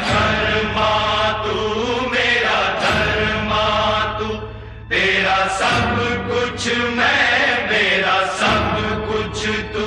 धर्मा तू, मेरा धर्मा तू, तेरा सब कुछ मैं, मेरा सब कुछ तू।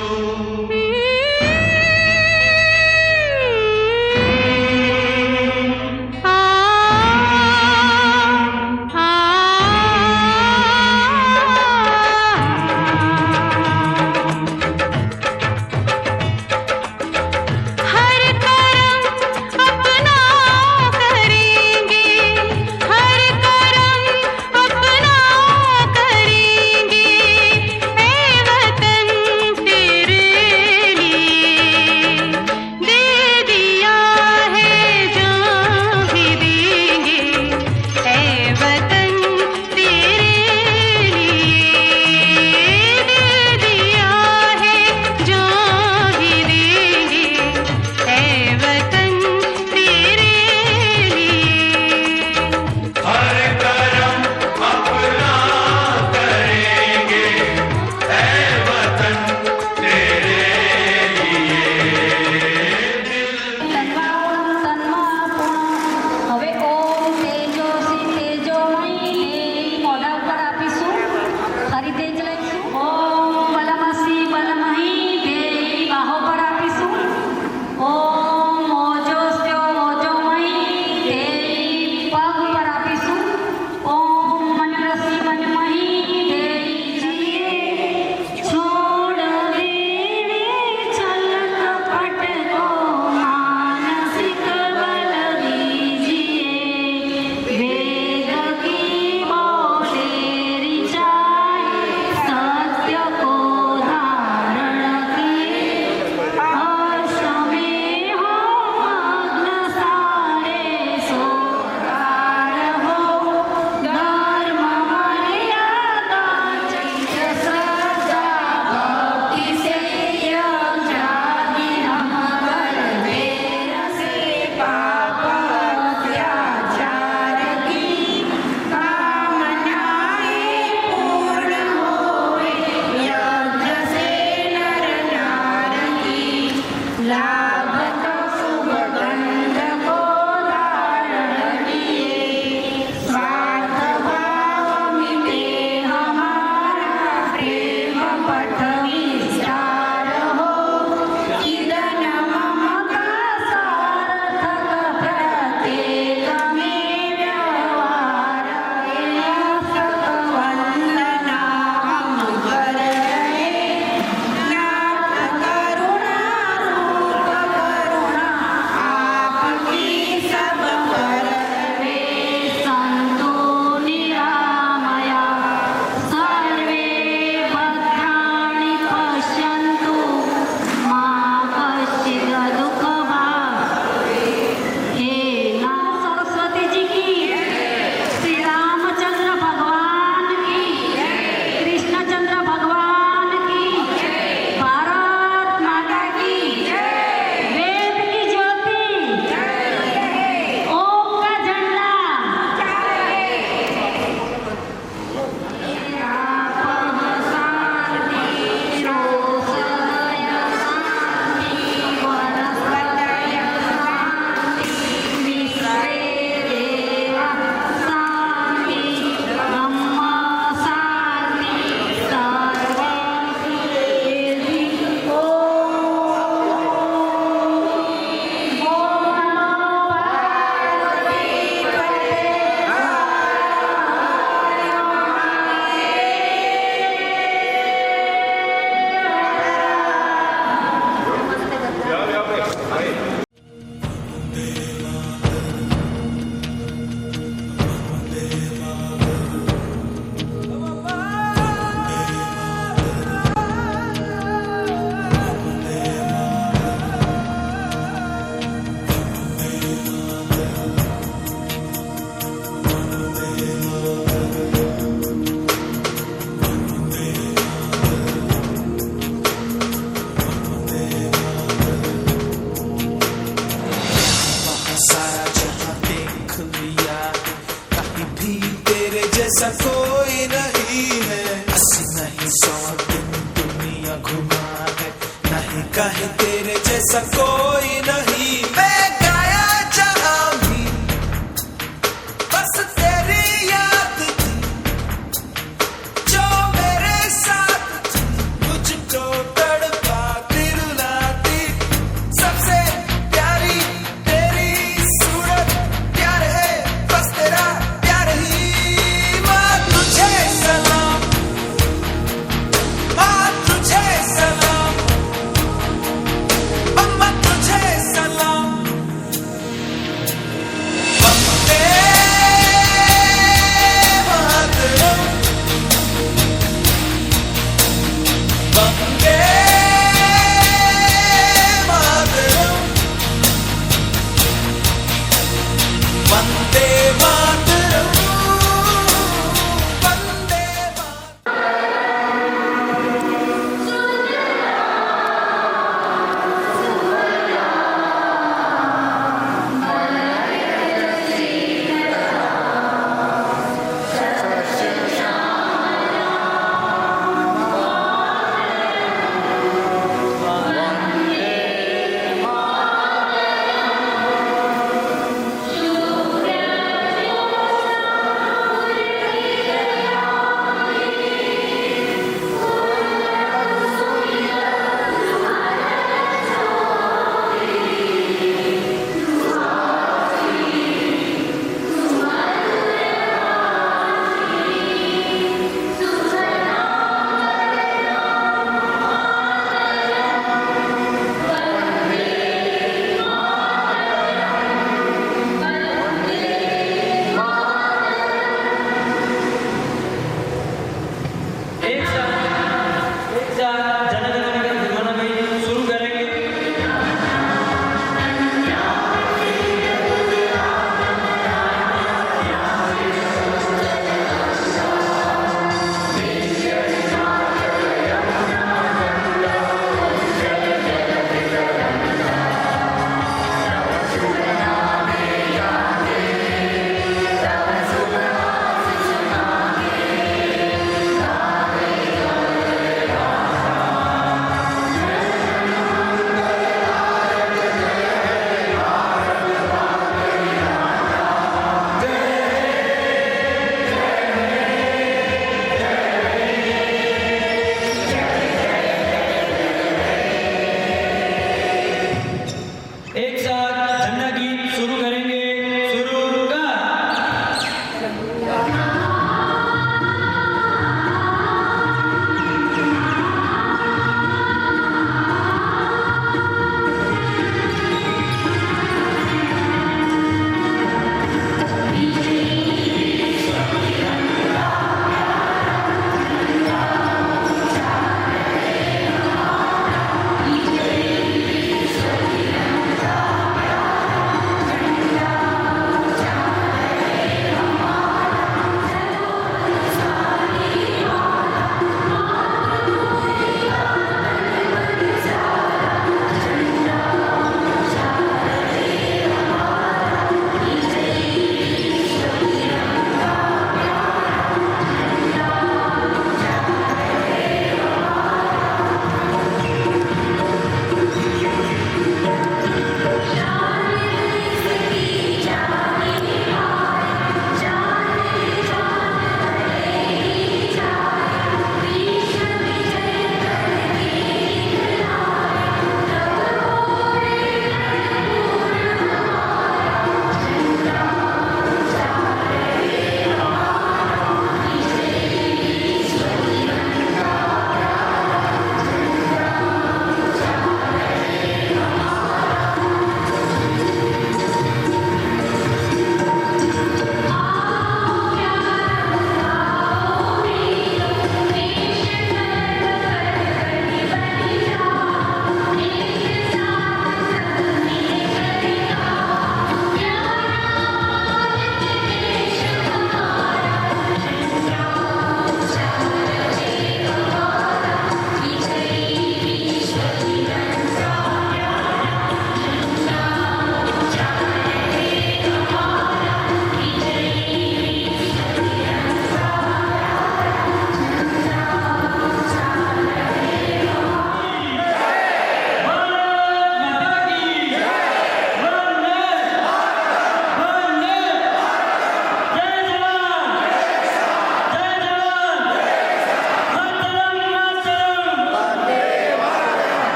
जैसा कोई नहीं है, 80 नहीं 100 दिन दुनिया घुमा है, नहीं कहे तेरे जैसा कोई नहीं। मैं गाया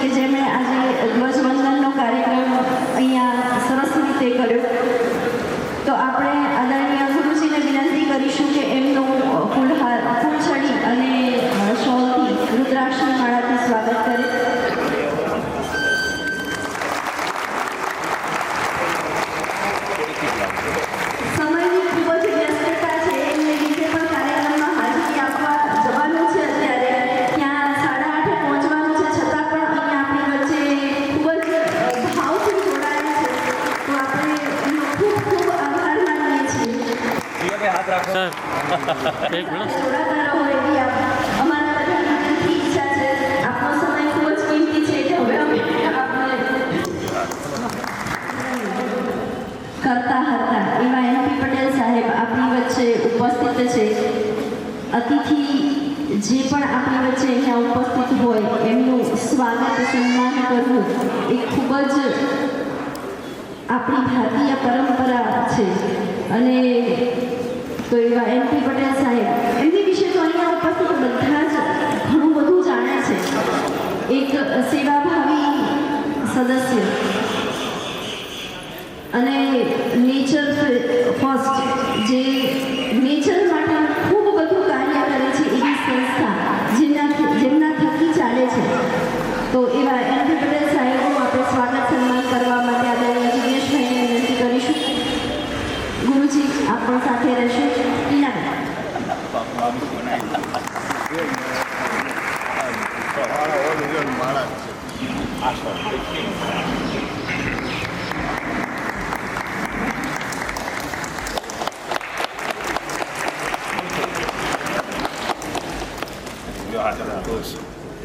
કે જેમણે આજે ધ્વજવંદનનો કાર્યક્રમ અહીંયા સરસ રીતે કર્યો. તો આપણે આદરણીય ગુરુજીને વિનંતી કરીશું કે એમનું ફૂલહાર ફૂલછડી અને શોલથી રુદ્રાક્ષની માળાથી સ્વાગત કરે. સમયની ખૂબ જ વ્યસ્તતા છે એમને રીતે પણ કાર્યક્રમમાં હાજરી આપવા જવાનું છે. અત્યારે ત્યાં 8:30 પહોંચવાનું છે, છતાં પણ અહીંયા આપણી વચ્ચે ખૂબ જ ભાવથી જોડાયા છે. તો આપણે એનો ખૂબ ખૂબ આભાર માનીએ છીએ. જોડાતા રહો એવી અમારા બધાની દિલથી ઈચ્છા છે. આપનો સમય ખૂબ જ કિંમતી છે કે હવે અમે આપને કરતા હતા એવા MP પટેલ સાહેબ આપણી વચ્ચે ઉપસ્થિત છે. અતિથિ જે પણ આપણી વચ્ચે અહીંયા ઉપસ્થિત હોય એમનું સ્વાગત સન્માન કરવું એ ખૂબ જ આપણી ભારતીય પરંપરા છે. અને તો એવા MP પટેલ સાહેબ એમની વિશે તો અહીંયા ઉપસ્થિત બધા જ ઘણું બધું જાણે છે. એક સેવાભાવી સદસ્ય અને નેચર ફર્સ્ટ જે નેચર માટે ખૂબ બધું કાર્ય કરે છે એવી સંસ્થા જેમના થકી ચાલે છે. તો એવા MP પટેલ સાહેબનું આપણે સ્વાગત સન્માન કરવા માટે આદરણીય જિગ્નેશભાઈને વિનંતી કરીશું. ગુરુજી આપ પણ સાથે રહેશો.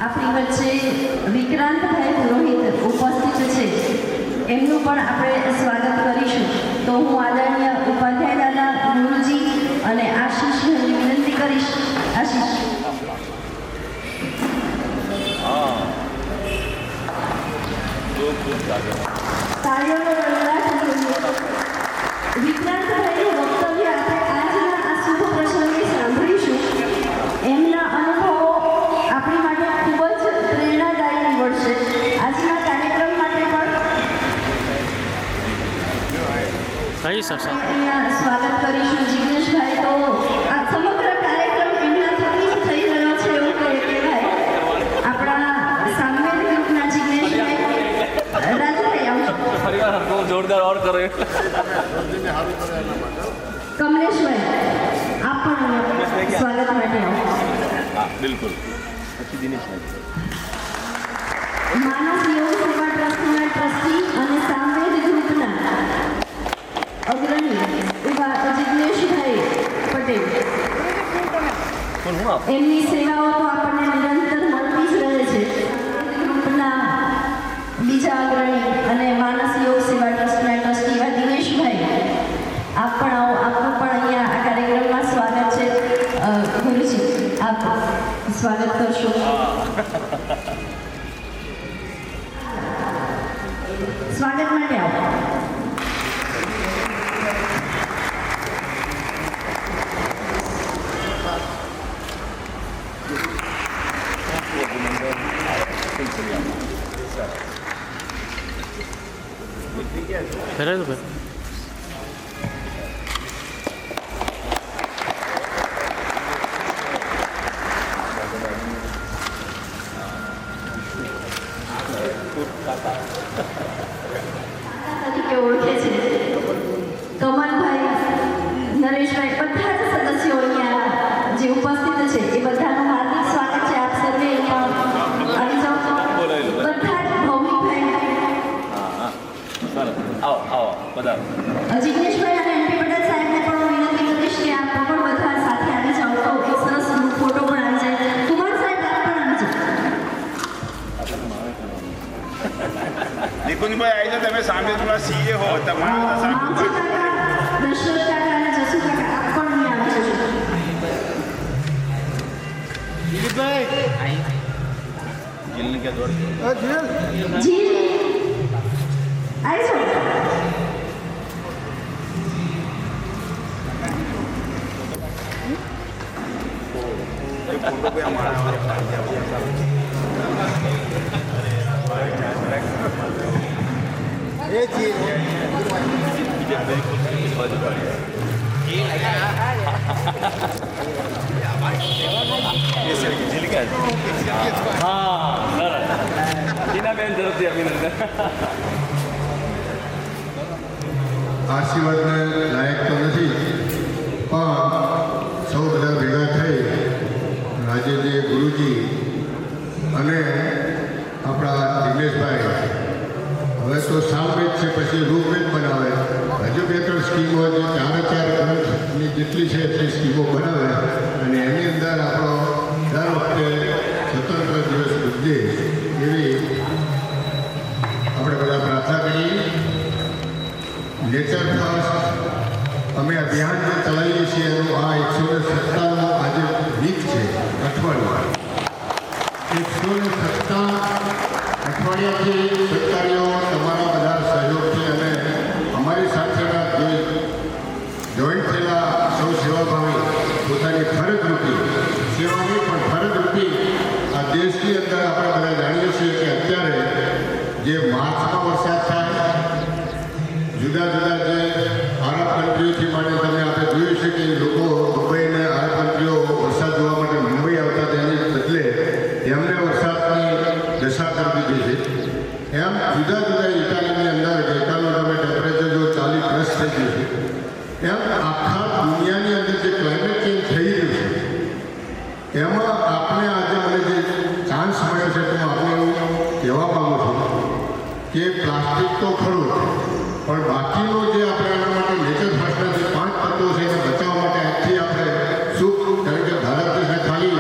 આપણી વચ્ચે વિક્રાંતભાઈ પુરોહિત ઉપસ્થિત છે, એમનું પણ આપણે સ્વાગત કરીશું. તો હું આદરણીય ઉપાધ્યાય દાદા ગુરુજી અને આશીષભાઈની વિનંતી કરીશ. આશીષ તાળીઓનો ગણગડાટ જોઈએ. વિક્રાંતભાઈનું વક્તવ્ય આપણે આજના આ શુભ પ્રસંગે સાંભળીશું. એમના અનુભવો આપણી માટે ખૂબ જ પ્રેરણાદાયી નીવડશે. આજના કાર્યક્રમ માટે પણ અહીંયા સ્વાગત કરીશું. જિગ્નેશભાઈ તો આ સમગ્ર કાર્યક્રમ એમના થકી જ થઈ રહ્યો છે એવું કહેવાય. આપણા સામવેદ ગ્રુપના જિગ્નેશભાઈ રાજભાઈ આવજો. જોરદાર ઓર કરે કમલેશભાઈ આપ પણ સ્વાગત માટે આવો. બિલકુલ. માનસ યોગ સેવા ટ્રસ્ટના ટ્રસ્ટી અને સામવેદ ગ્રુપના અગ્રણી એવા જિગ્નેશભાઈ પટેલ, એમની સેવાઓ તો આપણને નિરંતર મળતી જ રહે છે. ગ્રુપના બીજા અગ્રણી અને માનસ યોગ સેવા ટ્રસ્ટના ટ્રસ્ટી એવા દિનેશભાઈ આપ પણ આવો. આપનું પણ અહીંયા આ કાર્યક્રમમાં સ્વાગત છે. ગુરુજી આપ સ્વાગત કરશો. સ્વાગત માટે આવો. તરીકે ઓળખે છે. કમલભાઈ, નરેશભાઈ બધા જ સદસ્યો અહીંયા જે ઉપસ્થિત છે એ બધાનું હાર્દિક સ્વાગત છે. આપ સર્વે અહીંયા આવી જાઓ. બધા જ ભૌમિકભાઈ જિગ્નેશભાઈ અને MP પટેલ સાહેબને પણ હું વિનંતી કરીશ કે આપ પણ બધા સાથે આવી જાઓ તો એક સરસ ફોટો પણ આવી જાય. કુમાર સાહેબ આપ પણ આવી જાઓ. નિકુંજભાઈ આવી જાઓ. તમે સામે થોડા સીએ હો તમારા માવજી કાકા, દશરથ કાકા અને જસુ કાકા આપ પણ અહીંયા આવી જજો. જીલને ક્યાં દોડ જી આવી જાઓ. ફોટો કોઈ અમારા હા સરસ ટીનાબેન તરફથી અભિનંદન. આશીર્વાદને લાયક તો નથી પણ સૌ બધા ભેગા થઈ આજે જે ગુરુજી અને આપણા જિગ્નેશભાઈ હવે તો સામવેદ છે પછી રૂપવેદ બનાવે હજુ 2-3 સ્કીમો જે 4 ગ્રંથની જેટલી છે એટલી સ્કીમો બનાવે અને એની અંદર આપણો દર વખતે સ્વતંત્ર દિવસ ઉજવે એવી આપણે બધા પ્રાર્થના કરીએ. નેચર ફર્સ્ટ અમે અભિયાન જે ચલાવીએ છીએ એનું આ 157 આજે વીક છે, અઠવાડિયું. 157 અઠવાડિયાથી સરકારીઓ તમારા બધા સહયોગથી અને અમારી સાથેના જે જોઈન્ટ થયેલા સૌ સેવાભાવી પોતાની ફરજરૂપી સેવાની પણ ફરજરૂપી આ દેશની અંદર આપણે બધા જાણીએ છીએ કે અત્યારે જે માર્ચમાં વરસાદ થાય જુદા જુદા જે આરબ કન્ટ્રીઓથી માંડી તમે આપણે જોયું છે કે લોકો દુબઈ અને આરબ કન્ટ્રીઓ વરસાદ જોવા માટે મુંબઈ આવતા તેની બદલે એમને વરસાદની દશા કરી દીધી છે. એમ જુદા જુદા ઇટાલીની અંદર ગઈકાલનું તમે ટેમ્પરેચર જો 40+ થઈ ગયું છે. એમ આખા દુનિયાની અંદર જે ક્લાઇમેટ ચેન્જ થઈ રહ્યું છે એમાં આપણે આજે મને જે ચાન્સ મળ્યો છે તો હું આપણે એવું કહેવા માગું છું કે પ્લાસ્ટિક તો ખરું પણ બાકીનું જે આપણે એના માટે નેચર ફર્સ્ટના જે 5 તત્વો છે એને બચાવવા માટે આજથી આપણે શું કારણ કે ભારત દેશને ખાલી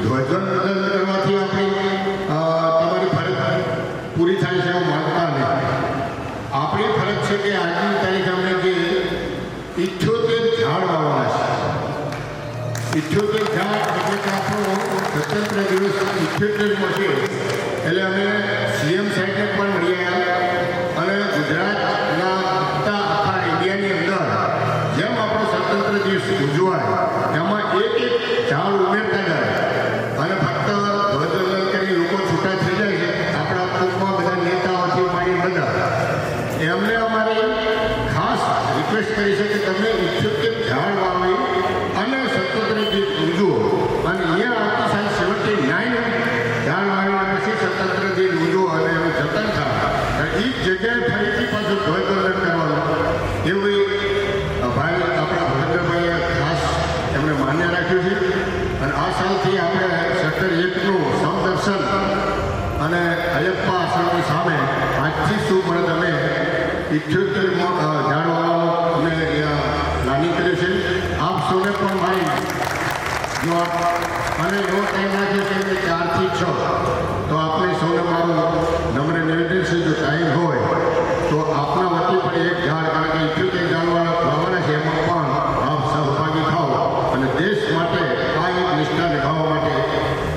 ધ્વજવંદન કરવાથી આપણી તમારી ફરજ પૂરી થાય છે એવું માનતા નહીં. આપણી ફરજ છે કે આજની તારીખે અમે જે 78 ઝાડ વાવવાના છે. 78 ઝાડ એટલે કે આપણો સ્વતંત્ર દિવસ 78મો છે એટલે અમે સીએમ સાહેબને પણ મળી આવ્યા અને ગુજરાતના આખા ઇન્ડિયાની અંદર જેમ આપણો સ્વતંત્ર દિવસ ઉજવાય એમાં એક ઝાડ ઉમેરતા જાય અને ફક્ત ધ્વજવંદન કરી લોકો છૂટા થઈ જાય છે. આપણા ગ્રુપમાં બધા નેતાઓથી માંડી બધા એમને અમારે ખાસ રિક્વેસ્ટ કરી છે કે તમે 78 ઝાડ વાવી અને સ્વતંત્ર દિવસ ઉજવો અને અહીંયા આવતી સાંજ 79 ઝાડ વાવીને પછી સ્વતંત્ર દિવસ ઉજવો અને એનું જતન થાય. એ જ જગ્યાએ ફરીથી પાછું ધ્વજવંદન કરવાનું એવું ભાઈ આપણા ભદ્રભાઈએ ખાસ એમને માન્ય રાખ્યું છે. અને આ સાલથી આપણે સેક્ટર 1નું સમદર્શન અને અયપ્પા આશ્રમની સામે આજથી શું મળે તમે 78 ઝાડ વાવવાનું અમે પ્લાનિંગ કર્યું છે. આપ સૌને પણ મારી જો અને એવો ટાઈમ રાખ્યો છે કે 4 થી 6 તો આપણે સૌને મારું નમ્ર નિવેદન છે જો ટાઈમ હોય તો આપના વતી પણ એક ઝાડ કારણ કે 78 ઝાડ વાવવાના છે એમાં પણ આપ સહભાગી થાઓ અને દેશ માટે આ એક નિષ્ઠા નિભાવવા માટે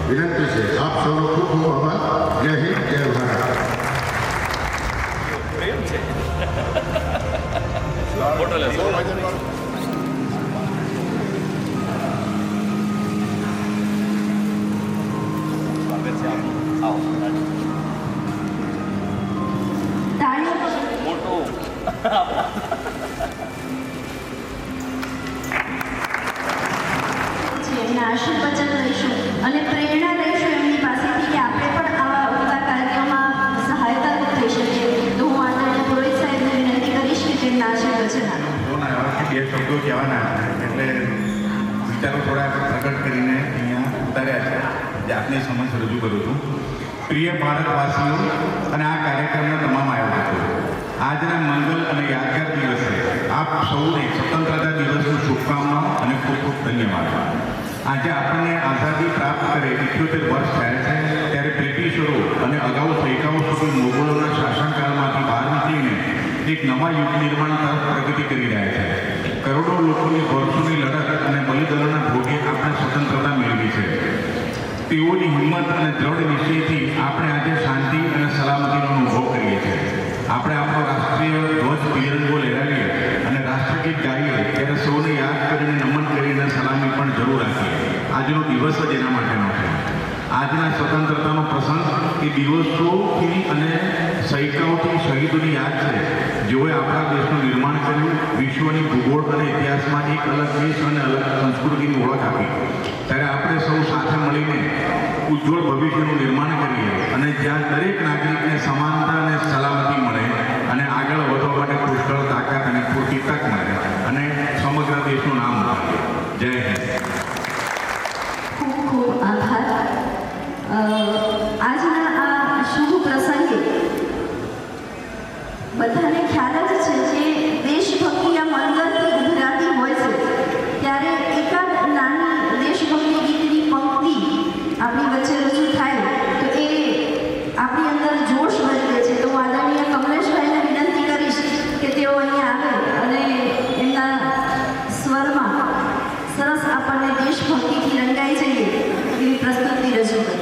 વિનંતી છે. આપ સૌનો ખૂબ ખૂબ આભાર. જય હિન્દ, જય ભારત. પ્રેમ છે ફોટો લેશો. મોટો એમના આશીર્વચન લઈશું અને પ્રેરણા લઈશું એમની પાસેથી કે આપણે પણ આવા ઉમદા કાર્યોમાં સહાયતારૂપ થઈ શકીએ. તો હું આદરણીય પુરોહિત સાહેબને વિનંતી કરીશ કે તેમના આશીર્વચન આપે. બે શબ્દો કહેવાના એટલે વિચારો થોડા પ્રગટ કરીને અહીંયા ઉતાર્યા છે જે આપની સમક્ષ રજૂ કરું છું. પ્રિય ભારતવાસીઓ અને આ કાર્યક્રમના તમામ આયોજકો, આજના મંગલ અને યાદગાર દિવસે આપ સૌને સ્વતંત્રતા દિવસની શુભકામનાઓ અને ખૂબ ખૂબ ધન્યવાદ. આજે આપણને આઝાદી પ્રાપ્ત કરે 78 વર્ષ થયા છે ત્યારે બ્રિટિશરો અને અગાઉ સૈકાઓ સુધી મોગલોના શાસનકાળમાંથી બહાર નીકળીને એક નવા યુગ નિર્માણ તરફ પ્રગતિ કરી રહ્યા છે. કરોડો લોકોની વર્ષોની લડત અને બલિદાનના ભોગે આપણે સ્વતંત્રતા મેળવી છે. તેઓની હિંમત અને દ્રઢ નિશ્ચયથી આપણે આજે શાંતિ અને સલામતીનો અનુભવ કરીએ છીએ. આપણે આપણો રાષ્ટ્રીય ધ્વજ તિરંગો લહેરાવીએ અને રાષ્ટ્રગીત ગાઈએ ત્યારે સૌને યાદ કરીને નમન કરીને સલામી પણ જરૂર આપીએ. આજનો દિવસ જ એના માટેનો છે. આજના સ્વતંત્રતાનો પ્રસંગ એ દિવસોથી અને સૈકાઓથી શહીદોની યાદ છે જેઓએ આપણા દેશનું નિર્માણ કર્યું, વિશ્વની ભૂગોળ અને ઇતિહાસમાં એક અલગ દેશ અને અલગ સંસ્કૃતિની ઓળખ આપી, ત્યારે આપણે સૌ સાથે મળીને ઉજ્જવળ ભવિષ્યનું નિર્માણ કરીએ અને જ્યાં દરેક નાગરિકને સમાનતા અને સલામતી મળે અને આગળ વધવા માટે પુષ્કળ તાકાત અને પૂરતી તક મળે અને સમગ્ર દેશનું નામ ઉઠાવીએ. જય હિન્દ. ખૂબ ખૂબ આભાર. આજના આ શુભ પ્રસંગે બધાને ખ્યાલ જ છે કે દેશભક્તિ આમ અંદરથી ઉભરાતી હોય છે, ત્યારે એકાદ નાની દેશભક્તિ ગીતની પંક્તિ આપણી વચ્ચે રજૂ થાય તો એ આપણી અંદર જોશ ભરી દે છે. તો હું આદરણીય કમલેશભાઈને વિનંતી કરીશ કે તેઓ અહીંયા આવે અને એમના સ્વરમાં સરસ આપણને દેશભક્તિથી રંગાઈ જઈએ એવી પ્રસ્તુતિ રજૂ કરે.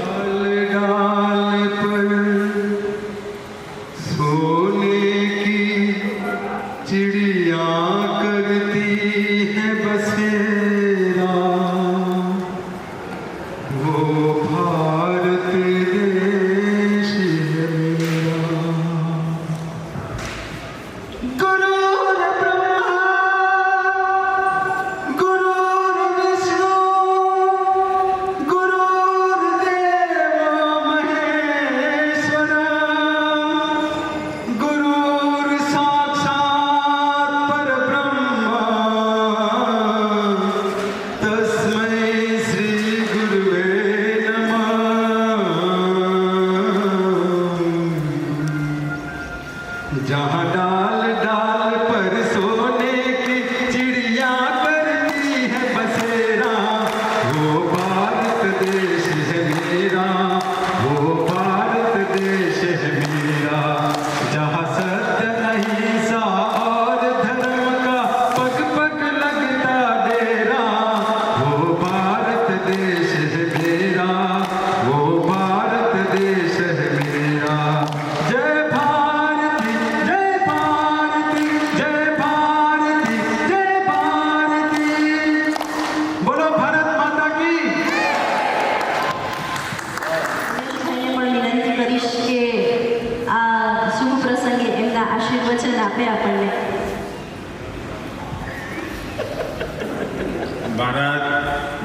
ભારત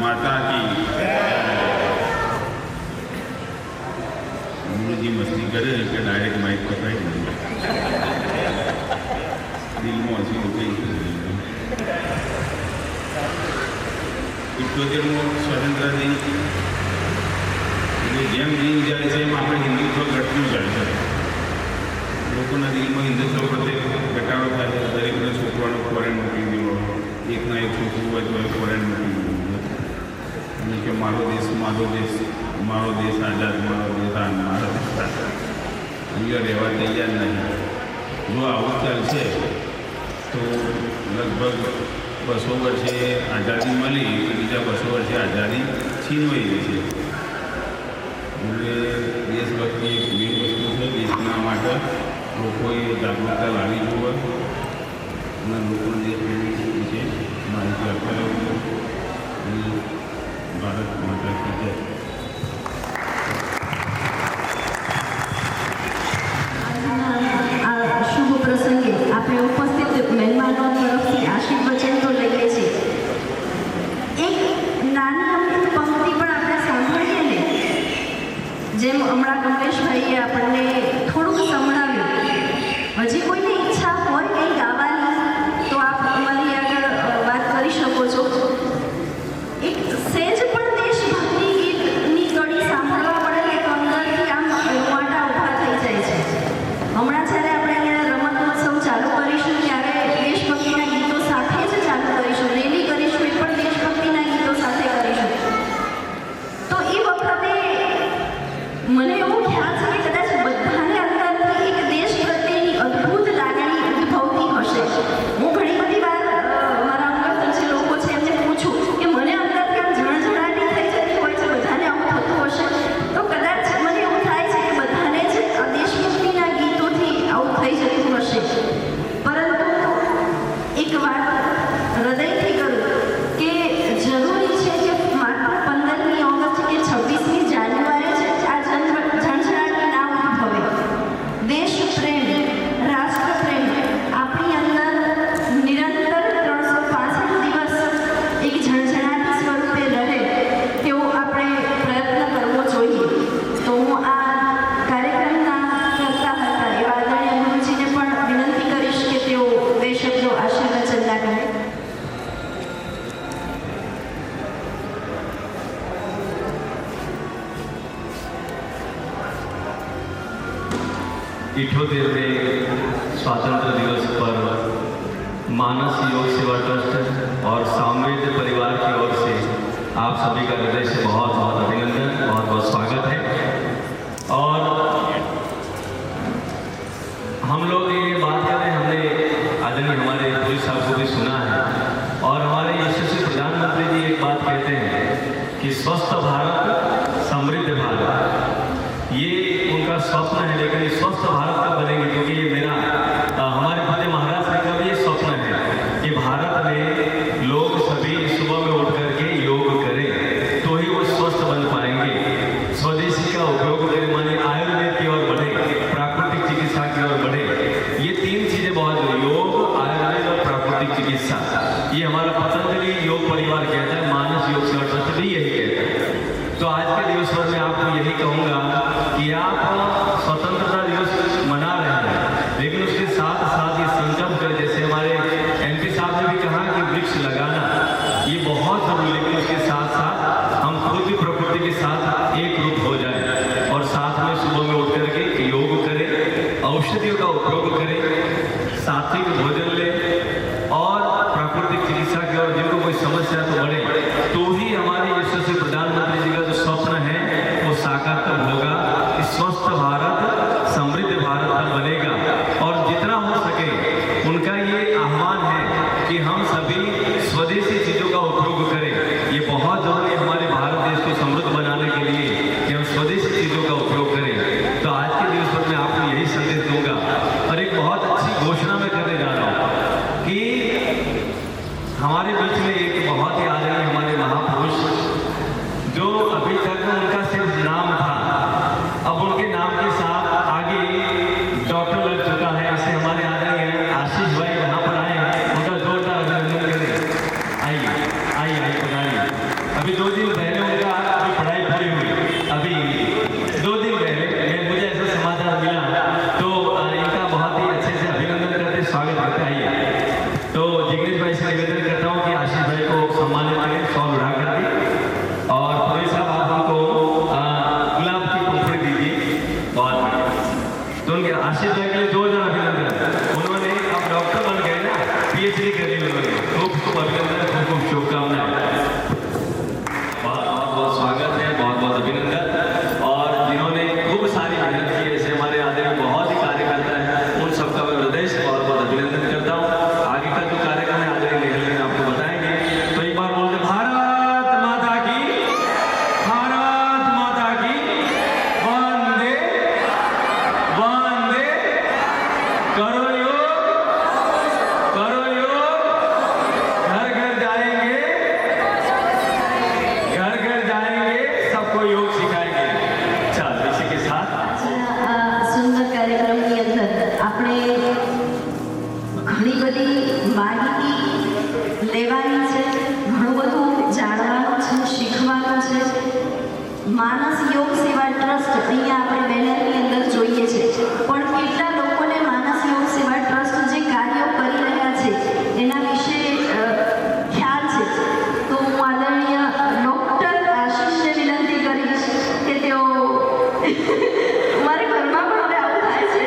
માતા કી. ગુરુજી મસ્તી કરે એટલે ડાયરેક્ટ માઇક પકડાઈ દીધું. દિલમાં હસી ઉઠી. 78મો સ્વતંત્ર દિન એટલે જેમ દિન જાય છે એમ આપણે હિન્દુત્વ ઘટતું જાય છે. લોકોના દિલમાં હિન્દુત્વ પ્રત્યે ઘટાડો થાય છે. દરેકના છોકરાનો ફોરેન મોકલી દેવો, એકના એક છોકરું હોય તો ફોરેન મોકલી દેવું અને કે મારો દેશ આઝાદ, મારો દેશ અહીંયા રહેવા તૈયાર નહીં. જો આવું ચાલશે તો લગભગ 200 વર્ષે આઝાદી મળી તો બીજા 200 વર્ષે આઝાદી છીનવાઈ ગઈ છે. એટલે દેશભક્તિ એક મેઇન વસ્તુ છે. દેશના માટે લોકોએ જાગૃતતા લાવવી જોઈએ અને લોકોને દેશ વિશે માહિતી આપતા રહેવું. ભારત માતા કી જય. આ શુભ પ્રસંગે આપણે ઉપસ્થિત મહેમાનો તરફથી આશીર્વચન તો લઈએ છીએ. એક નાની અમથી પંક્તિ પણ આપણે સાંભળીએ ને, જેમ હમણાં કમલેશભાઈએ આપણને થોડુંક સંભળાવ્યું. હજી કોઈની ઈચ્છા હોય કંઈ ગાવાની તો આપ અમારી આગળ વાત કરી શકો છો. એક સેજ પણ દેશભક્તિ ગીતની કડી સાંભળવા પડે ને તો અંદરથી આમ રૂવાટા ઊભા થઈ જાય છે. હમણાં જ્યારે આપણે અહીંયા રમત મહોત્સવ ચાલુ કરીશું ત્યારે દેશભક્તિના ગીતો સાથે જ ચાલુ કરીશું. રેલી કરીશું એ પણ દેશભક્તિના ગીતો સાથે કરીશું. તો એ વખતે મને એવો ખ્યાલ છે કે કદાચ બધાને અંદરથી એક દેશ પ્રત્યેની અદ્ભુત લાગણી ઉદ્ભવતી હશે. હું ઘણી બધી વાર મારા અંગત જે લોકો છે એમને પૂછું કે મને અંદરથી આમ ઝણઝણાટી થઈ જતી હોય છે, બધાને આવું થતું હશે. તો કદાચ મને એવું થાય છે કે બધાને જ આ દેશભક્તિના ગીતોથી આવું થઈ જતું હશે. પરંતુ એક વાત હૃદયથી કરું કે જરૂરી છે કે માત્ર 15મી ઓગસ્ટ કે 26મી જાન્યુઆરી છે આ ઝણઝણાટી ના ઉદ્ભવે. દેશ પ્રેમ, રાષ્ટ્ર પ્રેમ 78वें स्वातंत्र दिवस पर मानस योग सेवा ट्रस्ट और सामवेद परिवार की ओर से आप सभी का हृदय से बहुत बहुत अभिनंदन, बहुत बहुत स्वागत है। और हम लोग ये बात कर रहे हैं, हमने आदरणीय हमारे पुलिस साहब को भी सुना है और हमारे यशस्वी प्रधानमंत्री जी एक बात कहते हैं कि स्वस्थ भारत समृद्ध भारत, ये उनका स्वप्न है। लेकिन स्वस्थ भारत कब बनेंगे, क्योंकि ये मेरा हमारे पूरे महाराष्ट्र का भी ये स्वप्न है कि भारत में लोग सभी सुबह में उठ करके योग करें तो ही वो स्वस्थ बन पाएंगे। स्वदेशी का उपयोग करें, माने आयुर्वेद की ओर बढ़े, प्राकृतिक चिकित्सा की ओर बढ़े। ये तीन चीज़ें बहुत जरूरी, योग, आयुर्वेद और प्राकृतिक चिकित्सा। ये हमारा पतंजलि योग परिवार कहता है, मानस योग सेवा ट्रस्ट भी यही कहता है। तो आज के दिवस पर मैं आपको यही कहूँगा कि आप स्वतंत्रता दिवस मना रहे हैं, लेकिन उसके साथ साथ ये संकल्प करें, जैसे हमारे MP साहब ने भी कहा कि वृक्ष लगाना ये बहुत जरूरी, लेकिन उसके साथ साथ हम खुद भी प्रकृति के साथ एक रूप हो जाए और साथ में सुबह में उठ करके योग करें, औषधियों का उपयोग करें, सात्विक भोजन लें और प्राकृतिक चिकित्सा की ओर जिनको कोई समस्या तो बढ़े, तो ही हमारे यशस्वी प्रधानमंत्री जी का जो स्वप्न है वो साकार तब होगा कि स्वस्थ भारत समृद्ध भारत तब बनेगा। और जितना हो सके उनका ये आह्वान है कि हम सभी स्वदेशी चीज़ों का उपयोग करें। ये बहुत जरूरी है हमारे भारत देश को समृद्ध बनाने के लिए कि हम स्वदेशी चीज़ों का उपयोग करें। तो आज के दिवस पर मैं आपको यही संदेश दूंगा और एक बहुत अच्छी घोषणा मैं करने जा रहा हूँ कि हमारे बीच में एक बहुत ही आदरणीय हमारे महापुरुष जो अभी तक उनका सिर्फ नाम था, अब उनके नाम के साथ आगे डॉक्टर लग चुका है। ऐसे हमारे आदरणीय आशीष भाई यहाँ पर आए हैं, उनका जोरदार अभिनंदन करें। आइए आइए आइए पधारिए। अभी 2 दिन पहले उनका अभी पढ़ाई पूरी हुई, अभी 2 दिन पहले मुझे ऐसा समाचार मिला, तो इनका बहुत ही अच्छे से अभिनंदन करते, स्वागत करते। आइए। तो जिग्नेश भाई से निवेदन करता हूँ कि आशीष भाई को सम्मानित करें, शॉल उड़ा कर दी। और पुलिस साहब आप हमको गुलाब की पंखुड़ी दीजिए, बहुत बढ़िया। तो उनके आशीष भाई के लिए जोरदार अभिनंदन। उन्होंने अब डॉक्टर बन गए ना, PhD कर ली उन्होंने, खूब खूब अभिनंदन, खूब खूब शुभकामनाएं। बहुत बहुत स्वागत है, बहुत बहुत अभिनंदन। और जिन्होंने खूब सारी मेहनत की, ऐसे हमारे आदमी बहुत ही कार्यकर्ता है, उन सबका मैं हृदय से बहुत बहुत अभिनंदन करता हूँ। आगे का जो कार्यक्रम है आदरणीय नेहल जी आपको बताएंगे, तो एक बार बोलते भारत माता की, भारत माता की, वंदे वंदे, करो योग, करो योग, घर घर जाएंगे, घर घर जाएंगे, सबको योग सिखाएंगे। चल इसी के साथ સુંદર કાર્યક્રમની અંદર આપણે ઘણી બધી માહિતી લેવાની છે, ઘણું બધું જાણવાનું છે, શીખવાનું છે। માનસ યોગ સેવા ટ્રસ્ટ અહીંયા આપણે બેનરની અંદર જોઈએ છે, પણ કેટલા લોકોને માનસ યોગ સેવા ટ્રસ્ટ જે કાર્યો કરી રહ્યા છે એના વિશે ખ્યાલ છે? તો હું આદરણીય ડૉક્ટર આશીષને વિનંતી કરીશ કે તેઓ મારે ઘરમાં પણ હવે આવું થાય છે,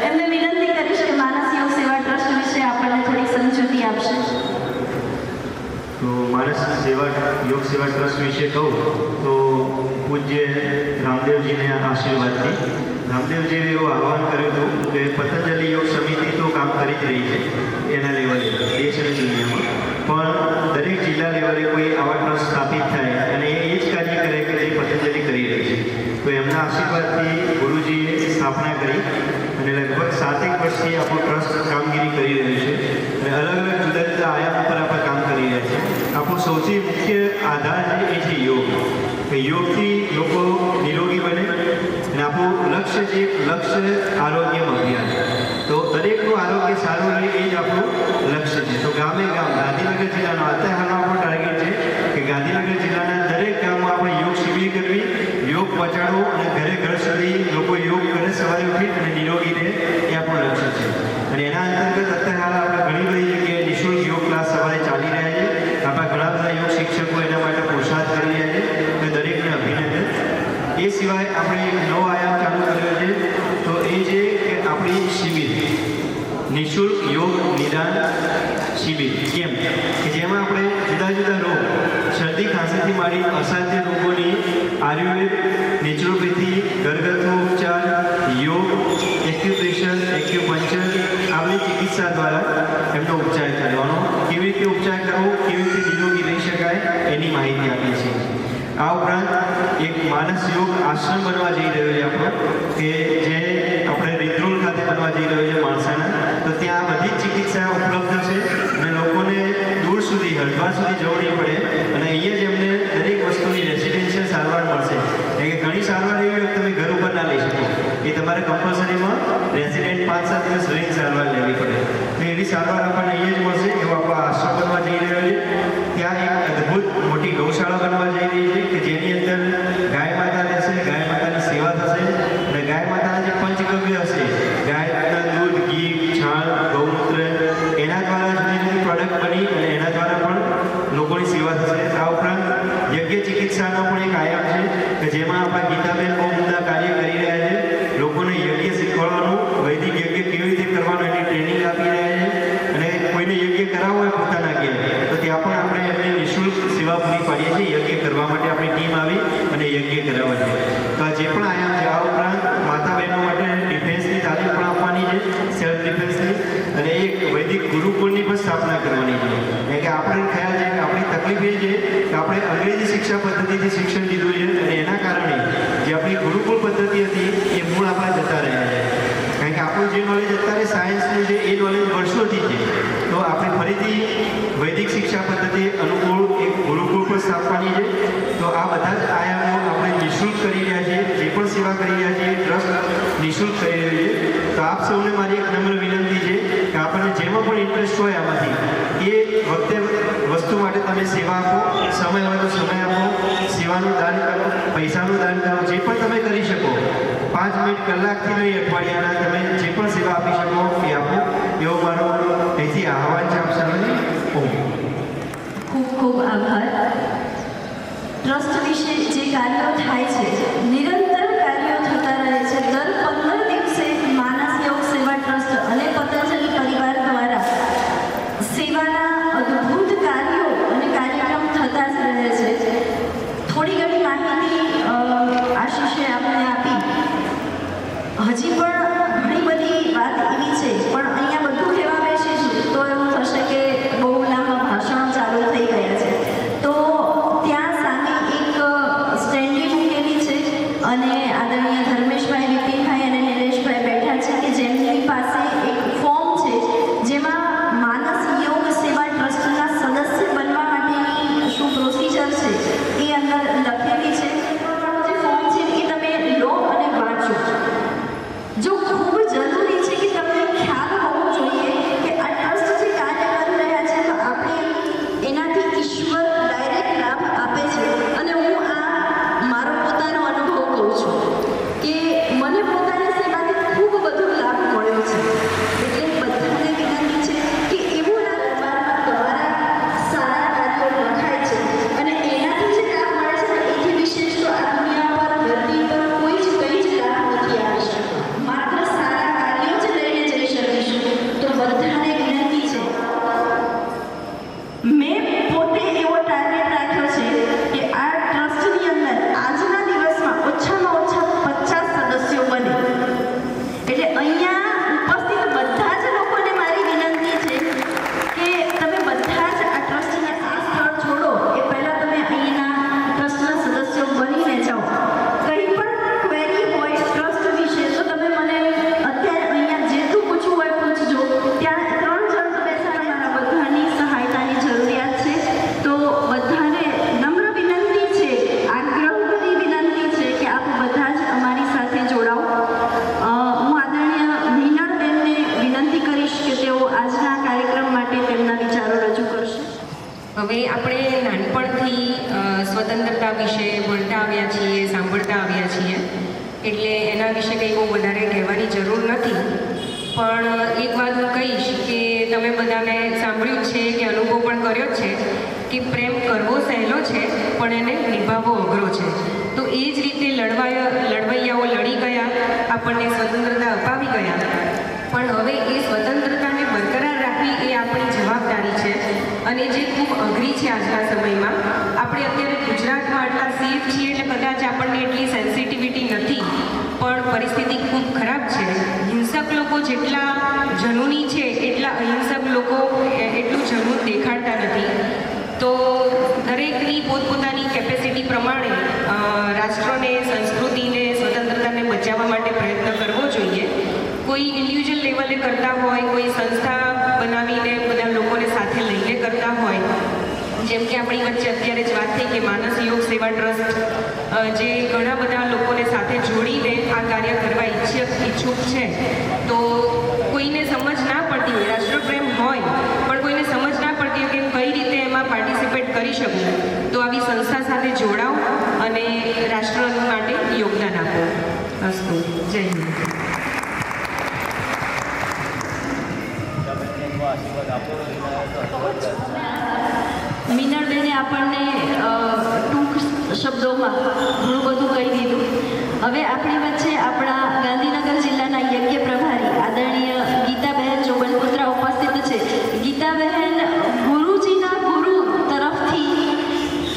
એમને વિનંતી કરીશ કે માનસ યોગ સેવા ટ્રસ્ટ વિશે આપણને થોડી સમજૂતી આપશે। तो मानस सेवा योग सेवा ट्रस्ट विषय कहूँ तो पूज्य रामदेव जी ने आशीर्वाद दी। रामदेव जी एवं आह्वान કર્યું હતું કે પતંજલિ યોગ સમિતિ તો કામ કરી જ રહી છે એના લેવલે દેશ અને દુનિયામાં, પણ દરેક જિલ્લા લેવલે કોઈ આવા ટ્રસ્ટ સ્થાપિત થાય અને એ જ કાર્ય કરે કે જે પતંજલિ કરી રહી છે। તો એમના આશીર્વાદથી ગુરુજીએ સ્થાપના કરી અને લગભગ 7 વર્ષથી આપણું ટ્રસ્ટ કામગીરી કરી રહ્યું છે અને અલગ અલગ જુદા જુદા આયામ પર આપણે કામ કરી રહ્યા છીએ। આપણું સૌથી મુખ્ય આધાર છે એ છે યોગ, કે યોગથી લોકો નિરોગી બને અને આપણું લક્ષ્ય છે લક્ષ્ય આરોગ્યમ અભિયાન। તો દરેકનું આરોગ્ય સારું રહે એ જ આપણું લક્ષ્ય છે। તો ગામે ગામ ગાંધીનગર જિલ્લાનો અત્યારે હાલનો આપણો ટાર્ગેટ છે કે ગાંધીનગર જિલ્લાના દરેક ગામમાં આપણે યોગ શિબિર કરવી, યોગ પહોંચાડવું અને ઘરે ઘર સુધી લોકો યોગ કરે, સવારે ઉઠી અને નિરોગી રહે, એ આપણું લક્ષ્ય છે। અને એના અંતર્ગત અત્યારે હાલ આપણે ઘણી બધી જગ્યાએ નિઃશુલ્ક યોગ ક્લાસ સવારે ચાલી રહ્યા છે। આપણા ઘણા બધા યોગ શિક્ષકો એના માટે પ્રોત્સાહિત કરી રહ્યા છે, તો દરેકને અભિનંદન। એ સિવાય આપણે નવો આયામ ચાલુ કર્યો છે, તો એ છે કે આપણી શિબિર, નિઃશુલ્ક યોગ નિદાન શિબિર કેમ્પ, કે જેમાં આપણે જુદા જુદા રોગ, શરદી ખાંસીથી માંડી અસાધ્ય રોગોની આયુર્વેદ, નેચરોપેથી, ઘરગથ્થુ ઉપચાર, યોગ, એક્યુપ્રેશર, એક્યુપંચર આ બધી ચિકિત્સા દ્વારા એમનો ઉપચાર કરવાનો, કેવી રીતે ઉપચાર કરવો, કેવી રીતે નિરોગી રહી શકાય એની માહિતી આપીએ છીએ. આ ઉપરાંત એક માનસ યોગ આશ્રમ બનવા જઈ રહ્યો છે આપણો, કે જે આપણે રિદ્રોલ ખાતે બનવા જઈ રહ્યો છે માણસાના. તો ત્યાં આ બધી જ ચિકિત્સા ઉપલબ્ધ છે અને લોકોને દૂર સુધી, હરિદ્વાર સુધી જવું નહીં પડે અને અહીંયા જ એમને દરેક વસ્તુની રેસિડેન્શિયલ સારવાર મળશે. એટલે કે ઘણી સારવાર એવી હોય તમે ઘર ઉપર ના લઈ શકો, એ તમારે કમ્પલસરીમાં રેસિડેન્ટ 5-7 દિવસ રહીને સારવાર લેવી પડે. તો એવી સારવાર આપણને અહીંયા જ મળશે. એવો આપણો આશ્રમ બનવા જઈ રહ્યો છે. ત્યાં એક અદ્ભુત મોટી ગૌશાળા બનવા જઈ રહી છે, કે જેની અંદર ગાય માતા રહેશે, ગાય માતાની સેવા થશે અને ગાય માતાના જે પંચગવ્ય હશે, ગાયના દૂધ, ઘી, છાણ, ગૌમૂત્ર, એના દ્વારા જુદી જુદી પ્રોડક્ટ બની અને એના દ્વારા પણ લોકોની સેવા થશે. આ ઉપરાંત યજ્ઞ ચિકિત્સાનો પણ એક આયામ છે, કે જેમાં આપણા ગીતાબેન બહુ ઉમદા કાર્ય કરી રહ્યા છે. લોકોને યજ્ઞ શીખવાડવાનું, વૈદિક યજ્ઞ કેવી રીતે કરવાનું એની ટ્રેનિંગ આપી રહ્યા છે. અને કોઈને યજ્ઞ કરાવવો હોય પોતાના ઘેર, તો ત્યાં પણ આપણે એમને નિઃશુલ્ક સેવા પૂરી પાડીએ છીએ. યજ્ઞ કરવા માટે આપણી ટીમ આવી અને યજ્ઞ કરાવવા છે. તો આ જે પણ આયામ છે, આ ઉપરાંત માતા બહેનો માટે ડિફેન્સની તાલીમ પણ આપવાની છે, સેલ્ફ ડિફેન્સની, અને એક વૈદિક ગુરુકુળની પણ સ્થાપના કરવાની છે. એટલે કે આપણે ખ્યાલ છે કે આપણી તકલીફ એ છે કે આપણે અંગ્રેજી શિક્ષા પદ્ધતિથી શિક્ષણ લીધું છે અને એના કારણે જે આપણી ગુરુકુળ પદ્ધતિ હતી એ મૂળ આપણા જતા રહ્યા છે. કારણ કે આપણું જે નોલેજ અત્યારે સાયન્સનું છે એ નોલેજ વર્ષોથી છે. તો આપણે ફરીથી વૈદિક શિક્ષા પદ્ધતિ અનુકૂળ એક ગુરુકુળ પણ સ્થાપવાની છે. તો આ બધા જ આયામો આપણે નિઃશુલ્ક કરી રહ્યા છીએ. જે પણ સેવા કરી રહ્યા છીએ ટ્રસ્ટ નિઃશુલ્ક કરી રહ્યું છે. તો આપ સૌને મારી એક નમ્ર વિનંતી છે કે આપણને જેમાં પણ ઇન્ટરેસ્ટ હોય આમાંથી એ વખતે વસ્તુ માટે તમે સેવા આપો, સમય હોય તો સમય આપો, સેવાનું દાન કરો, પૈસાનું દાન કરો, જે પણ તમે કરી શકો. 5 મિનિટ, કલાકથી લઈ અઠવાડિયાના તમે જે પણ સેવા આપી શકો એ આપો, એવો મારો અહીંથી આહવાન છે આપ સૌને. ખૂબ ખૂબ આભાર. ટ્રસ્ટ વિશે જે કાર્યો થાય છે, નિરંતર કાર્યો થતા રહે છે. દર 15 દિવસે માનસ યોગ સેવા ટ્રસ્ટ અને પતંજલિ પરિવાર દ્વારા સેવાના અદ્ભુત કાર્યો અને કાર્યક્રમ થતા જ રહે છે. થોડી ઘણી માહિતી આશીષે આપણે આપી. હજી પણ ઘણી બધી વાત એવી છે, પણ અહીંયા બધું કહેવા બેસીશું તો એવું થશે કે બહુ લાંબા ભાષણો ચાલુ થઈ ગયા છે. તો ત્યાં સામે એક સ્ટેન્ડી મૂકેલી છે અને આદરણીય ધર્મેશભાઈ, વિપિનભાઈ અને નિલેશભાઈ બેઠા છે, કે જેમની પાસે એક ફોર્મ છે જેમાં માનસ યોગ સેવા ટ્રસ્ટના સદસ્ય બનવા માટેની શું પ્રોસિજર છે એ અંદર લખેલી છે. જે ફોર્મ છે એ તમે લો અને વાંચો. જો ખૂબ જરૂરી છે કે તમને ખ્યાલ હોવો જોઈએ કે આ ટ્રસ્ટ જે કાર્ય કરી રહ્યા છે તો આપણે એનાથી ઈશ્વર ડાયરેક્ટ લાભ આપે છે. અને હું આ મારો પોતાનો અનુભવ કહું છું કે મને પોતાની સેવાથી ખૂબ બધો લાભ મળ્યો છે. એટલે બધાને વિનંતી છે કે એવું ના તમારા સારા કાર્યો લખાય છે અને એનાથી જે લાભ મળે છે ને એથી વિશેષ તો આ દુનિયા પર ધરતી પર કોઈ જ કંઈ જ લાભ નથી આવી શકતો. માત્ર સારા કાર્યો જ લઈને જઈ શકીશું. તો બધાને વિનંતી છે. મેં પોતે એવો ટાર્ગેટ રાખ્યો છે કે આ ટ્રસ્ટની અંદર આજના દિવસમાં ઓછામાં ઓછા 50 સદસ્યો બને. એટલે અહીંયા ઉપસ્થિત બધા જ લોકોને મારી વિનંતી છે કે તમે બધા જ આ ટ્રસ્ટને આ સ્થળ છોડો એ પહેલાં તમે અહીંના ટ્રસ્ટના સદસ્યો બનીને જાઓ. કંઈ પણ ક્વેરી હોય ટ્રસ્ટ વિશે તો તમે મને અત્યારે અહીંયા જેટલું પૂછવું હોય પૂછજો. ત્યાં 3 જણ તો બેસાડો. મારા બધાની સહાયતાની જરૂરિયાત છે. તો બધાને નમ્ર વિનંતી છે, આગ્રહભરી વિનંતી છે કે આપ બધા જ અમારી સાથે જોડાઓ. હું આદરણીય મીનળબેનને વિનંતી કરીશ કે તેઓ આજના કાર્યક્રમ માટે તેમના વિચારો રજૂ કરશે. હવે આપણે નાનપણથી સ્વતંત્રતા વિશે ભણતા આવ્યા છીએ, સાંભળતા આવ્યા છીએ, એટલે એના વિશે કંઈ બહુ વધારે કહેવાની જરૂર નથી. પણ એક વાત હું કહીશ કે તમે બધાને સાંભળ્યું છે કે અનુભવ પણ કર્યો જ છે કે પ્રેમ કરવો સહેલો છે પણ એને નિભાવવો અઘરો છે. તો એ જ રીતે લડવૈયાઓ લડી ગયા, આપણને સ્વતંત્રતા અપાવી ગયા. પણ હવે એ સ્વતંત્રતાને બરકરાર રાખવી એ આપણી જવાબદારી છે અને જે ખૂબ અઘરી છે આજના સમયમાં. આપણે અત્યારે ગુજરાતમાં આટલા સેફ છીએ એટલે કદાચ આપણને એટલી સેન્સિટિવિટી નથી, પણ પરિસ્થિતિ ખૂબ ખરાબ છે. હિંસક લોકો જેટલા જનૂની છે એટલા અહિંસક લોકો એટલું જનૂન દેખાડતા નથી. તો દરેકની પોતપોતાની કેપેસિટી પ્રમાણે રાષ્ટ્રને, સંસ્કૃતિને, સ્વતંત્રતાને બચાવવા માટે પ્રયત્ન કરવો જોઈએ. કોઈ ઇન્ડિવિજ્યુઅલ લેવલે કરતા હોય, કોઈ સંસ્થા બનાવીને બધા લોકોને સાથે લઈને કરતા હોય, જેમ કે આપણી વચ્ચે અત્યારે જ વાત થઈ કે માનસ યોગ સેવા ટ્રસ્ટ જે ઘણા બધા લોકોને સાથે જોડીને આ કાર્ય કરવા ઈચ્છુક છે. તો કોઈને સમજ ના પડતી હોય, રાષ્ટ્રપ્રેમ હોય પણ કોઈને સમજ ના પડતી હોય કે કઈ રીતે એમાં પાર્ટિસિપેટ કરી શકું, તો આવી સંસ્થા સાથે જોડાઓ અને રાષ્ટ્ર માટે યોગદાન આપો. અસ્તુ. જય હિન્દ. મીનળબેને આપણને ટૂંક શબ્દોમાં ઘણું બધું કહી દીધું. હવે આપણી વચ્ચે આપણા ગાંધીનગર જિલ્લાના યજ્ઞ પ્રભારી આદરણીય ગીતાબહેન જોગલપુત્રા ઉપસ્થિત છે. ગીતાબહેન ગુરુજીના ગુરુ તરફથી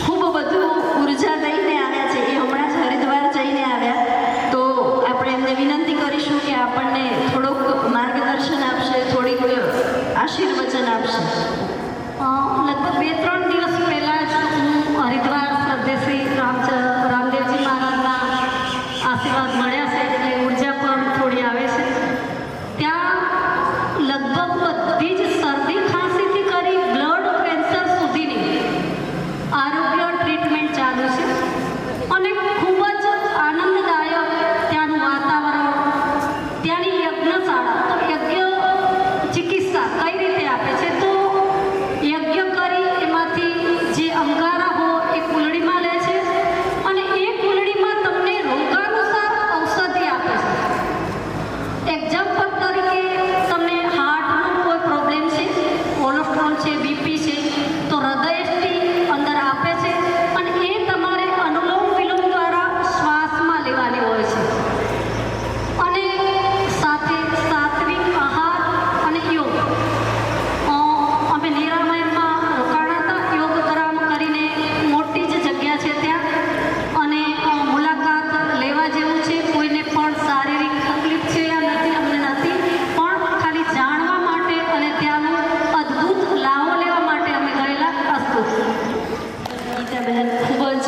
ખૂબ બધું ઉર્જા લઈને આવ્યા છે. એ હમણાં જ હરિદ્વાર જઈને આવ્યા. તો આપણે એમને વિનંતી કરીશું કે આપણને થોડુંક માર્ગદર્શન આપશે, થોડીક આશીર્વચન આપશે. લગભગ 2-3 દિવસ પહેલાં જ હું હરિદ્વાર શ્રદ્ધેશ્રી રામદેવજી મહારાજના આશીર્વાદ મળ્યા છે, એટલે ઉર્જા પણ થોડી આવે છે. ત્યાં લગભગ બધી જ શરદી ખાંસીથી કરી બ્લડ કેન્સર સુધીની આરોગ્ય ટ્રીટમેન્ટ ચાલુ છે અને ખૂબ જ આનંદદાયક ત્યાંનું વાતાવરણ, ત્યાંની યજ્ઞશાળા. તો યજ્ઞ ચિકિત્સા કઈ રીતે આપે છે? તો યજ્ઞ કરી એમાંથી જે અંગારા હોય એ કુલડીમાં લે છે અને એ કુલડીમાં તમને રોગાનુસાર ઔષધિ આપે છે. એક્ઝામ્પલ તરીકે તમને હાર્ટનો કોઈ પ્રોબ્લેમ છે, કોલેસ્ટ્રોલ છે, બીપી છે, તો હૃદયસ્થી અંદર આપે છે અને એ તમારે અનુલોમ વિલોમ દ્વારા શ્વાસમાં લેવાની હોય છે. અને સાથે સાત્વિક આહાર અને યોગ. અમે નિરામયમાં રોકાણા હતા. યોગગ્રામ કરીને મોટી જ જગ્યા છે ત્યાં, અને મુલાકાત લેવા જેવું છે. કોઈને પણ શારીરિક તકલીફ છે યા નથી, અમને નથી, પણ ખાલી જાણવા માટે અને ત્યાંનો અદ્ભુત લાવો લેવા માટે અમે ગયેલા. અસ્તુ. ગીતાબહેન ખૂબ જ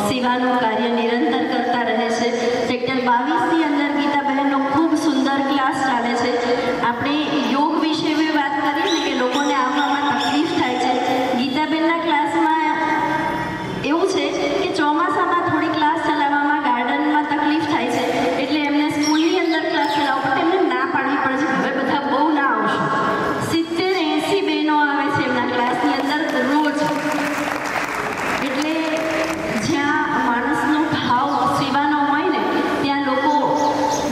સેવાનું કાર્ય નિરંતર કરતા રહે છે. સેક્ટર 22ની અંદર ગીતાબહેનનો ખૂબ સુંદર ક્લાસ ચાલે છે. આપણે યોગ વિશે બી વાત કરીએ ને કે લોકોને આવવામાં તકલીફ થાય છે. ગીતાબહેનના ક્લાસમાં એવું છે કે ચોમાસામાં થોડી ક્લાસ ચલાવવામાં ગાર્ડનમાં તકલીફ થાય છે, એટલે એમને સ્કૂલની અંદર ક્લાસ ચલાવવો પડે. એમને ના પાડવી પડે છે, હવે બધા બહુ ના આવશો. 70-80 બહેનો આવે છે એમના ક્લાસની અંદર રોજ. એટલે જ્યાં માણસનો ભાવ સેવાનો હોય ને ત્યાં લોકો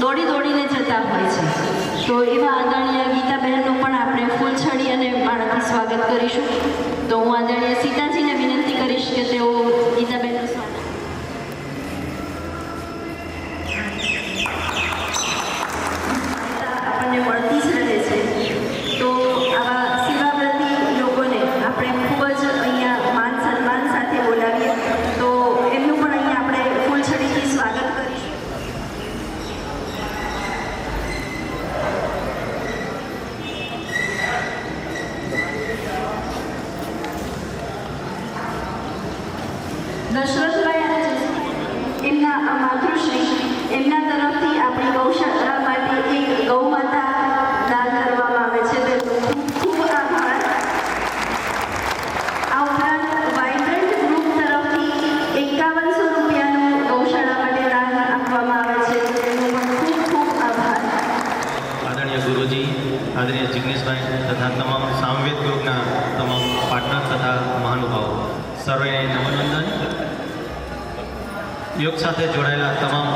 દોડીને જતા હોય છે. તો એવા આદરણીય ગીતાબહેનનું પણ આપણે ફૂલછડી અને માળાથી સ્વાગત કરીશું. તો હું આદરણીય સીતાજીને વિનંતી કરીશ કે તેઓ ગીતાબહેનનું સ્વાગત. આપણને મળતી જ રહે છે. તો આવા સેવાવ્રતી લોકોને આપણે ખૂબ જ અહીંયા માન સન્માન સાથે બોલાવીએ. તો એમનું પણ અહીંયા આપણે ફૂલછડીથી સ્વાગત કરીશું. દશરથભાઈ એમના માતૃશ્રી એમના તરફથી આપણી ગૌશાળા માટે એક ગૌ માતા દાન કરવામાં આવે છે. તેમનો ખૂબ ખૂબ આભાર. આ ઉપરાંત વાઇબ્રન્ટ ગ્રુપ તરફથી 5100 રૂપિયાનું ગૌશાળા માટે દાન આપવામાં આવે છે. તેમનો પણ ખૂબ ખૂબ આભાર. આદરણીય ગુરુજી, આદરણીય જિગ્નેશભાઈ તથા તમામ સામવેદ ગ્રુપના તમામ પાર્ટનર તથા મહાનુભાવો, સર્વેને નમનવંદન. યોગ સાથે જોડાયેલા તમામ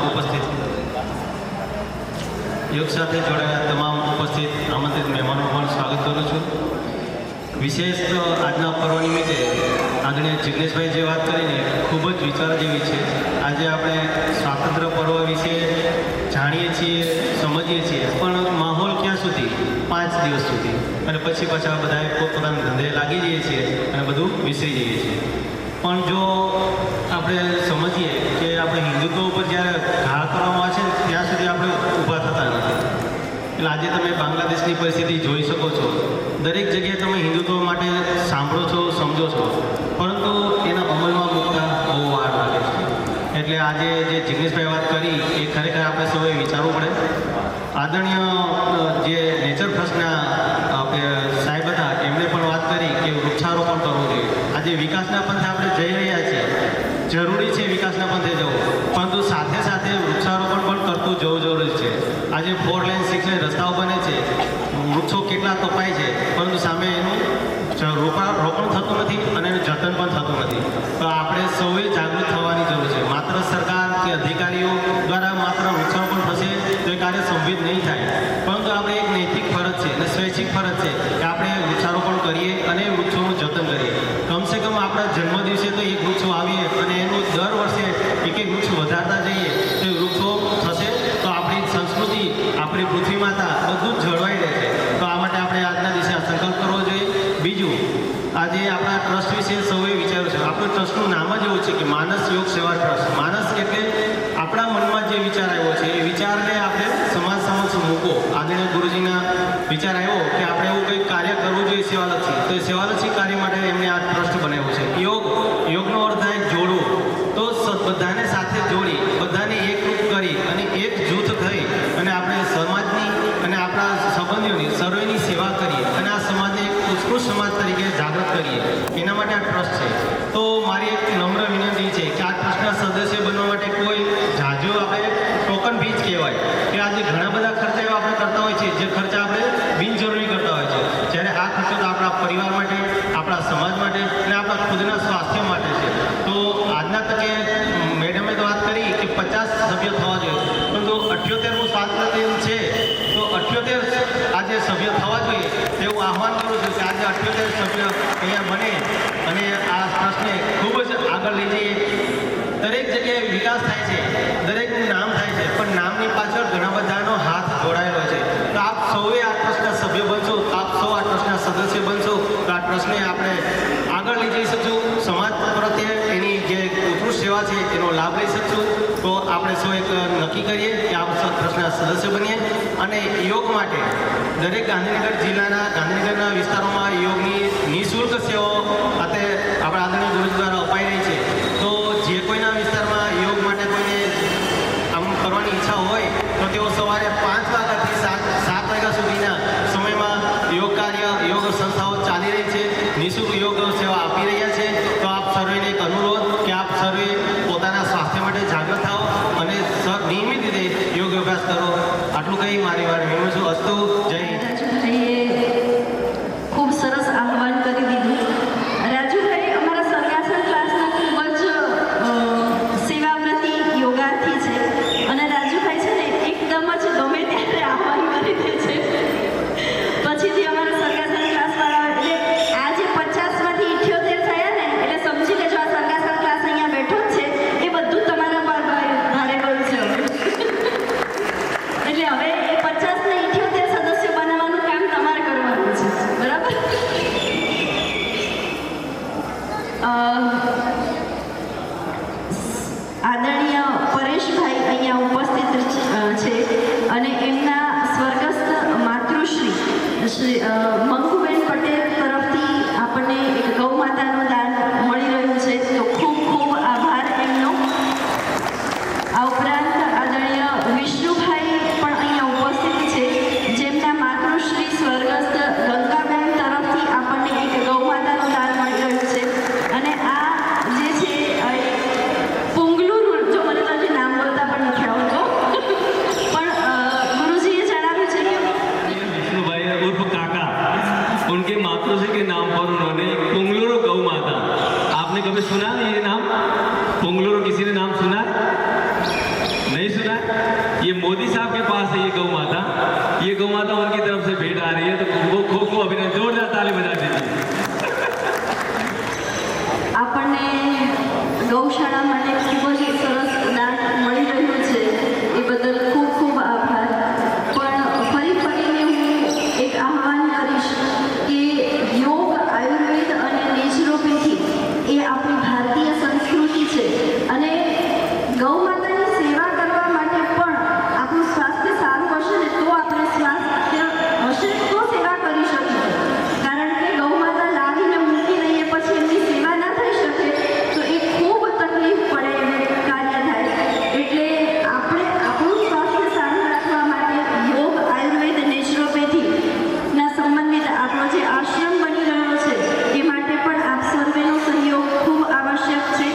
ઉપસ્થિત આમંત્રિત મહેમાનો પણ સ્વાગત કરું છું. વિશેષ આજના પર્વ નિમિત્તે આદરણીય જિગ્નેશભાઈ જે વાત કરીને ખૂબ જ વિચાર જેવી છે. આજે આપણે સ્વાતંત્ર્ય પર્વ વિશે જાણીએ છીએ, સમજીએ છીએ, પણ માહોલ ક્યાં સુધી? 5 દિવસ સુધી, અને પછી પાછા બધા પોતપોતાના ધંધે લાગી જઈએ છીએ અને બધું વિસરી જઈએ છીએ. પણ જો આપણે સમજીએ કે આપણે હિન્દુત્વ ઉપર જ્યારે ઘા કરવામાં આવે છે ત્યાં સુધી આપણે ઊભા થતા નથી. એટલે આજે તમે બાંગ્લાદેશની પરિસ્થિતિ જોઈ શકો છો. દરેક જગ્યાએ તમે હિન્દુત્વ માટે સાંભળો છો, સમજો છો, પરંતુ એના અમલમાં મૂકતા બહુ વાર લાગે છે. એટલે આજે જે જિગ્નેશભાઈ વાત કરી એ ખરેખર આપણે સૌએ વિચારવું પડે. આદરણીય જે નેચર ફર્સ્ટના સાહેબ હતા એમણે પણ વાત કરી કે વૃક્ષારોપણ કરવું જોઈએ. આજે વિકાસના પંથે આપણે જઈ રહ્યા છીએ, જરૂરી છે વિકાસના પંથે જવું, પરંતુ સાથે સાથે વૃક્ષારોપણ પણ કરતું જવું જરૂરી છે. આજે 4 લેન 6 લેન રસ્તાઓ બને છે, વૃક્ષો કેટલા કપાય છે, પરંતુ સામે એનું રોપણ થતું નથી અને એનું જતન પણ થતું નથી. તો આપણે સૌએ જાગૃત થવાની જરૂર છે. માત્ર સરકાર કે અધિકારીઓ દ્વારા માત્ર વૃક્ષારોપણ થશે તો એ કાર્ય સંભવિત નહીં થાય, પરંતુ આપણે એક નૈતિક ફરજ છે અને સ્વૈચ્છિક ફરજ છે કે આપણે વૃક્ષારોપણ કરીએ અને વૃક્ષોનું જતન કરીએ. કમસે કમ આપણા જન્મદિવસે તો એક વૃક્ષો આવીએ અને એનું દર વર્ષે એક વૃક્ષ વધારતા જઈએ તો એ વૃક્ષો થશે તો આપણી સંસ્કૃતિ, આપણી પૃથ્વી માતા બધું જ જળવાઈ રહેશે. તો આ માટે આપણે આજના દિવસે આ સંકલ્પ કરવો જોઈએ. બીજું, આજે આપણા ટ્રસ્ટ વિશે સૌએ વિચાર્યું છે. આપણું ટ્રસ્ટનું નામ જ એવું છે કે માનસ યોગ સેવા ટ્રસ્ટ. માનસ એટલે આપણા મનમાં જે વિચાર આવ્યો છે એ વિચારને આપણે સમાજ સમક્ષ મૂકો. આદરણીય ગુરુજીના વિચાર આવ્યો કે આપણે એવું કંઈક કાર્ય કરવું જોઈએ સેવાલક્ષી, તો એ સેવાલક્ષી કાર્ય માટે એમણે આ ટ્રસ્ટ બનાવ્યું છે. યોગનો અર્થ થાય જોડવું. તો બધાને સાથે જોડી, બધાને એકરૂપ કરી અને એક જૂથ થઈ અને આપણે સમાજની અને આપણા સંબંધીઓની સર્વેની સેવા કરીએ અને આ સમાજને એક ઉત્કૃષ્ટ સમાજ તરીકે જાગૃત કરીએ. એના માટે આ ટ્રસ્ટ છે. તો મારી એક નમ્ર વિનંતી છે કે આ ટ્રસ્ટના સદસ્ય બનવા માટે કોઈ જાજો આપણે ટોકન ફી જ કહેવાય કે આજે ઘણા બધા ખર્ચા એવા આપણે કરતા હોય છે જે ખર્ચા આપણે બિનજરૂરી કરતા હોય છે, જ્યારે આ ખર્ચો તો આપણા પરિવાર માટે, આપણા સમાજ માટે અને આપણા ખુદના સ્વાસ્થ્ય માટે છે. તો આજના તકે મેડમે તો વાત કરી કે 50 સભ્ય થવા જોઈએ, પરંતુ 78મું સ્વાતંત્ર્ય દિન છે તો 78 આજે સભ્ય થવા જોઈએ તેવું આહવાન કરું છું કે આજે 78 સભ્ય અહીંયા બને અને આ ટ્રસ્ટને ખૂબ જ આગળ લઈ જઈએ. દરેક જગ્યાએ વિકાસ થાય છે, દરેકનું નામ થાય છે, પણ નામની પાછળ ઘણા બધાનો હાથ જોડાયેલો છે. તો આપ સૌએ આ ટ્રસ્ટના સભ્ય બનશો, આપ સૌ આ ટ્રસ્ટના સદસ્ય બનશો તો આ ટ્રસ્ટને આપણે આગળ લઈ જઈ શકશું. સમાજ પ્રત્યે એની જે ઉત્કૃષ્ટ સેવા છે એનો લાભ લઈ શકશું. તો આપણે સૌ એક નક્કી કરીએ કે આ ટ્રસ્ટના સદસ્ય બનીએ અને યોગ માટે દરેક ગાંધીનગર જિલ્લાના, ગાંધીનગરના વિસ્તારોમાં યોગની નિઃશુલ્ક સેવાઓ અત્યારે આપણા આદરણીય ગુરુજી દ્વારા અપાઈ રહી છે. તો જે કોઈના વિસ્તારમાં યોગ માટે કોઈને આમ કરવાની ઈચ્છા હોય તો તેઓ સવારે 5 વાગ્યાથી 7 વાગ્યા સુધીના સમયમાં યોગ કાર્ય, યોગ સંસ્થાઓ ચાલી રહી છે, નિઃશુલ્ક યોગ સેવા આપી રહ્યા છે. તો આપ સર્વેને એક અનુરોધ કે આપ સર્વે પોતાના સ્વાસ્થ્ય માટે જાગૃત થાઓ અને નિયમિત રીતે યોગ અભ્યાસ કરો. આટલું કહી મારી વાર વિનું છું. અસ્તુ. જય હિન્દ. ખૂબ સરસ આહવાન કરી દીધું. રાજુભાઈ અમારા સરગાસન ક્લાસના ખૂબ જ સેવાવ્રતી યોગાર્થી છે અને રાજુભાઈ છે ને એકદમ જ ગમે ત્યારે આહવાન કરી દે છે. પછીથી અમારા સરગાસન ક્લાસવાળા એટલે આજે 50માંથી 78 થયા ને એટલે સમજી લેજો આ સરગાસન ક્લાસ અહીંયા બેઠો જ છે એ બધું તમારા પર ભારે ગયું છે. એટલે હવે એ 50 ને 78 સદસ્ય બનાવવાનું કામ તમારે કરવાનું છે, બરાબર? આદરણીય પરેશભાઈ અહીંયા ઉપસ્થિત છે અને એમના સ્વર્ગસ્થ માતૃશ્રી શ્રી મંકુબેન પટેલ તરફથી આપણને એક ગૌ માતાનું દાન મળી રહ્યું છે. તો ખૂબ ખૂબ આભાર એમનો. આ ઉપરાંત આદરણીય વિષ્ણુભાઈ પણ અહીંયા ઉપસ્થિત છે જેમના માતૃશ્રી સ્વર્ગસ્થ ગંગાબેન તરફથી આપણને એક ગૌ માતાનું દાન મળી રહ્યું છે. અને આ જે છે પુંગલુર, જો મને તો હજી નામ બોલતા પણ નથી આવતો પણ ગુરુજીએ જણાવ્યું છે કે विष्णुभाई उर्फ काका, उनके मातृश्री के नाम पर उन्होंने पुंगलुरु गौ माता, आपने कभी सुना ये नाम? पुंगलुरु किसी ने नाम सुना? नहीं सुना? ये मोदी साहब के पास है ये गौ माता. ये गौ माता उनकी तरफ से भेंट आ रही है, तो वो खूब अभिनंदन, जोरदार ताली बजा दीजिए. સેવા માટે ખૂબ જ સરસ દાન મળી રહ્યું છે એ બદલ ખૂબ ખૂબ આભાર. પણ ફરીને હું એક આહ્વાન કરીશ કે યોગ, આયુર્વેદ અને નેચરોપેથી એ આપણી ભારતીય સંસ્કૃતિ છે અને ગૌ માતાની સેવા કરવા માટે પણ આપણું સ્વાસ્થ્ય સારું હશે ને તો આપણે સ્વાસ્થ્ય હશે તો સેવા કરી શકીશું. કારણ કે ગૌ માતા લાવીને મૂકી દઈએ પછી એમની સેવા ના થઈ શકે તો એ ખૂબ તકલીફ પડે એવું કાર્ય થાય. એટલે આપણે આપણું સ્વાસ્થ્ય સારું રાખવા માટે યોગ, આયુર્વેદ, નેચરોપેથીના સંબંધિત આપણો જે આશ્રમ બની રહ્યો છે એ માટે પણ આપ સર્વેનો સહયોગ ખૂબ આવશ્યક છે.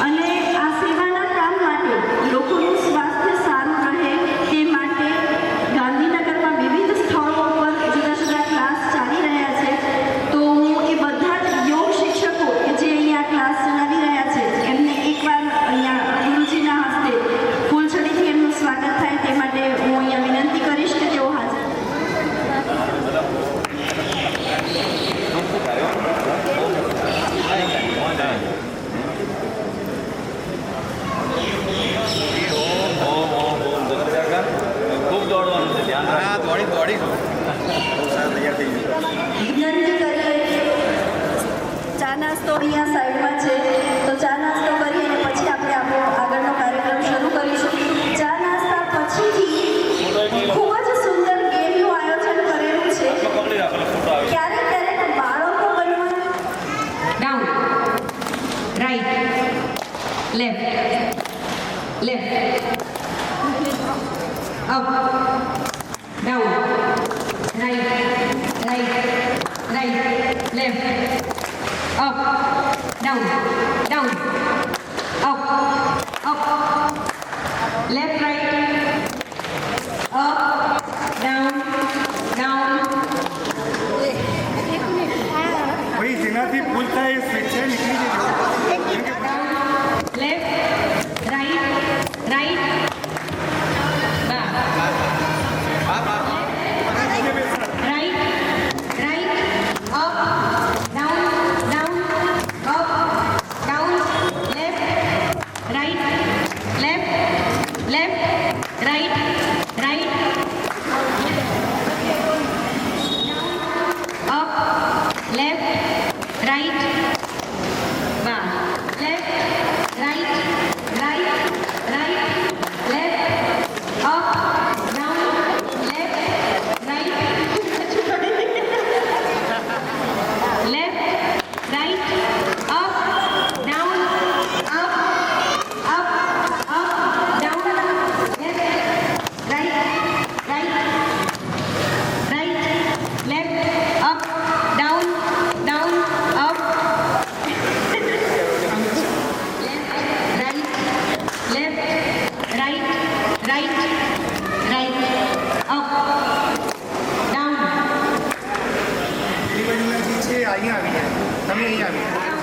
અને આ સેવાના કામ માટે લોકોનું સ્વાસ્થ્ય સારું રહે તે માટે ગાંધીનગરમાં વિવિધ સ્થળો પર જુદા જુદા ક્લાસ ચાલી રહ્યા છે. તો હું એ બધા જ યોગ શિક્ષકો કે જે અહીંયા ક્લાસ ચલાવી રહ્યા છે એમને એકવાર અહીંયા ગુરુજીના હસ્તે ફૂલછડીથી એમનું સ્વાગત થાય તે માટે હું અહીંયા વિનંતી કરીશ કે તેઓ હાજર. ખૂબ દોડવાનું છે, ધ્યાન રાખો. વિનંતી કરીએ ચા નાસ્તો અહીંયા સાઈડમાં છે તો ચા નાસ્તો કરી અને પછી આપણે આપણો આગળનો કાર્યક્રમ શરૂ કરીશું. ચા નાસ્તા પછીથી ખૂબ જ સુંદર ગેમનું આયોજન કરેલું છે. ક્યારેક ક્યારેક બાળકો બનવાનું Down, right, left, left, up, down, right, right, right, left, up, down, down, up, up, left, right, up, down, down. ભાઈ જેનાથી ભૂલ થાય એ સ્વેચ્છાએ નીકળી જજો. Left, right, right, back. Right, right, up, down, down, up, down, left, right, left, left, right, right, up, left, right, back. Left, right, right, right, left, up, down, left, right, left, right, up, down, up, up, up, down, left, right, right, right, left, up, down, down, up. Left, right, right, right, up, down. એ બાજુના જે છે અહીંયા આવી જાય, તમે અહીંયા આવી જાઓ.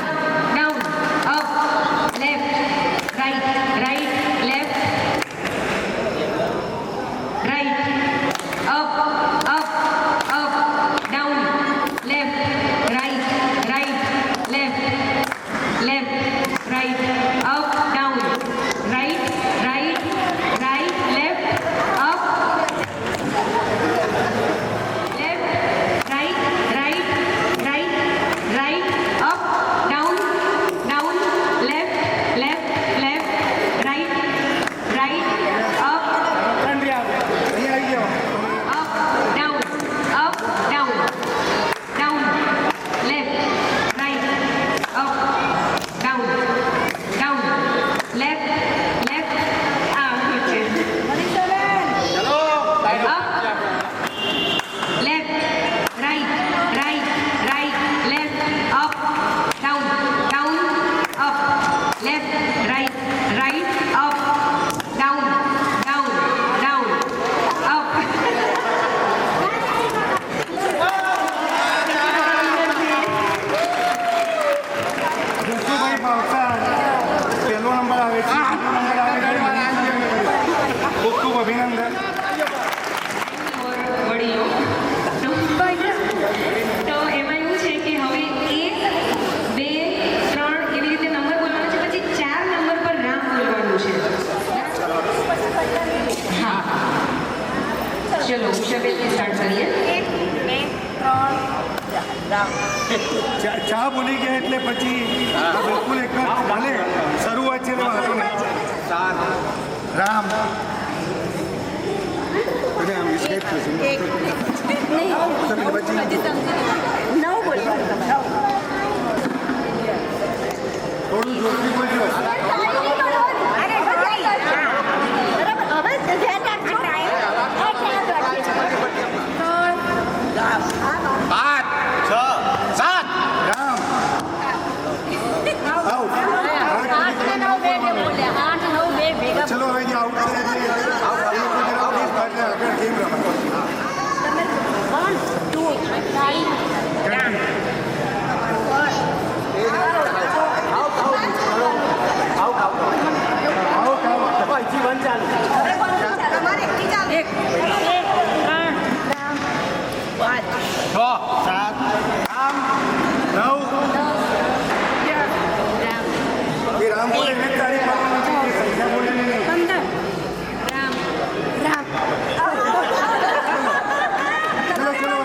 Down, up, left, right, right, left, right, up, up, up, down, left, right, right, left, left, right, up, down, right, right, right, left, up, left, right, right, right, right, up, down, down, left, left, left, right, right, up, અહીંયા આવી જાઓ. up, down, down, left, right, up, down, down, left, left, okay. Up, left, right, right, right, left, up, down, down, up, left, right, right, up, down, down, down, up. Jasubhai Bhavsar પહેલો number આવે છે, બીજો number આવે છે. ખૂબ ખૂબ અભિનંદન. વડીલો તો એમાં એવું છે કે હવે 1, 2, 3 એવી રીતે નંબર બોલવાનો છે. પછી 4 નંબર પર ચલો ઉષાબેનથી સ્ટાર્ટ કરીએ. 1, 2, 3 ચા બોલી ગયા એટલે પછી બિલકુલ એક ભલે શરૂઆત છે રામ થોડું જોરથી બોલજો. ચલો હવે જે આઉટ છે આગળ ગેમ રમાય. 1, 2, રામ બોલે ને તારી સંખ્યા બોલે નહીં. 15 રામ રામ ચલો ચલો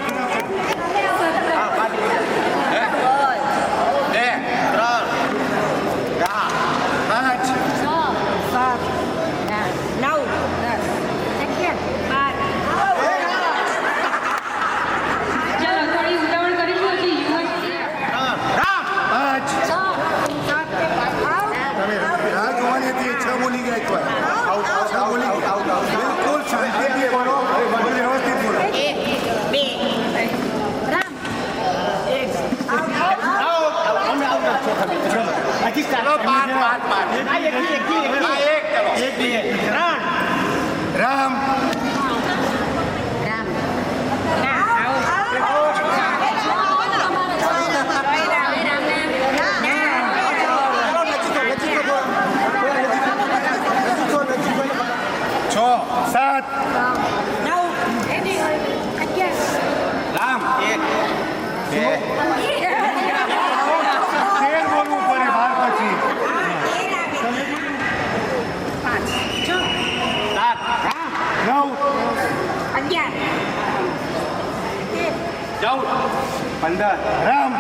15 રામ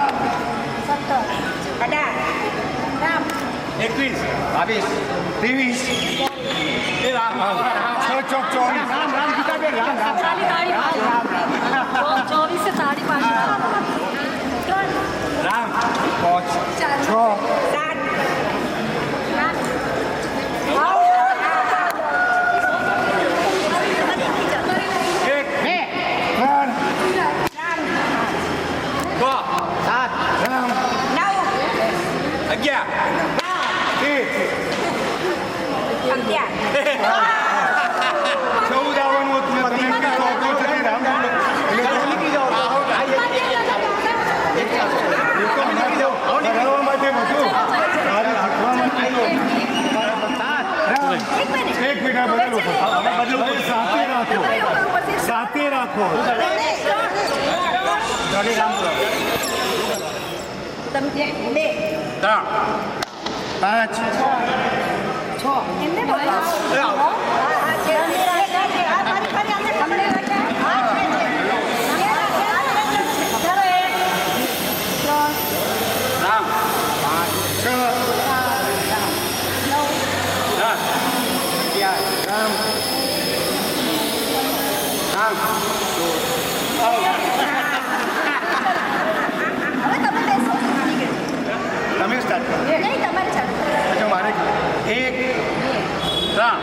17 18 રામ 21 22 23 રામ 6 ચોક 24 રામ રામ ગીતાબેન રામ રામ 24 से साड़ी पाँच રામ 5 6 સાથે રાખો. પાંચ તમે સ્ટાર્ટ કરો. अच्छा मारे एक राम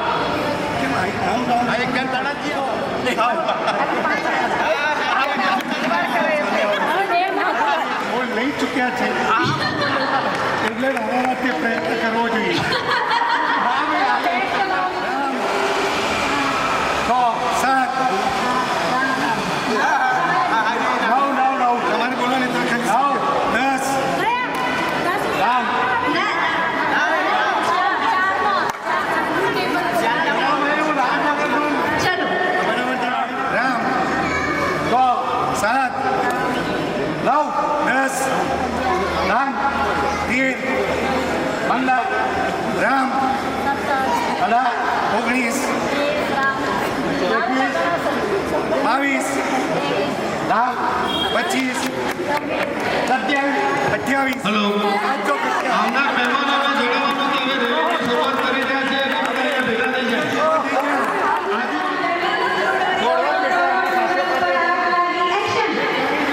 हम एक घंटा ना दिया वो લઈ ચૂક્યા છે એટલે અમારા તે પ્રયત્ન કરવો જોઈએ. 19 22 25 27 28 હેલો આવનાર મહેમાનોને જણાવવાનું કે હવે રેલીની શરૂઆત કરી રહ્યા છે અને બધા અહીંયા ભેગા થઈ જાય.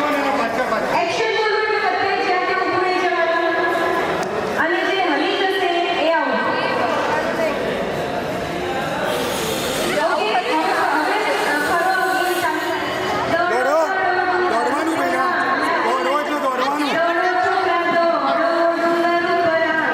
એક્શન બોલવાનું બધાએ જ્યાં ત્યાં ઊભું રહી જવાનું અને જે હલી જશે એ આવું. દોડવાનું ભૈયા દોડવો એટલે દોડવાનું. દોડો છોકરા દોડો, દોડો પર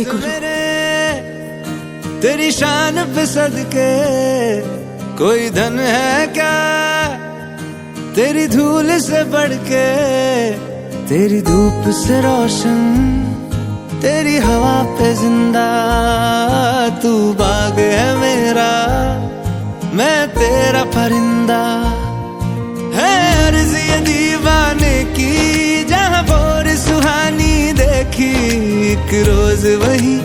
हे गुरु। तेरी शान पे सदके कोई धन है क्या, तेरी धूल से बढ़ के, तेरी धूप से रोशन, तेरी हवा पे जिंदा। तू बाग है मेरा, मैं तेरा परिंदा। है अर्ज़ ये दीवाने की, जहाँ भोर सुहानी देखी, एक रोज वही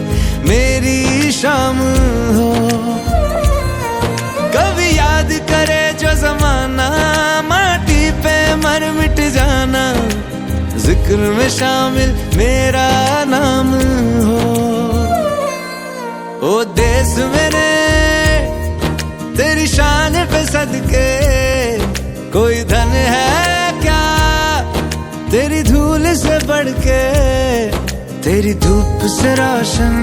मेरी शाम हो। कभी याद करे जो जमाना, माटी पे मर मिट जाना, जिक्र में शामिल मेरा नाम हो। ओ देश मेरे तेरी शान पे सदके कोई धन है क्या, तेरी धूल से बढ़ के, तेरी धूप से रोशन,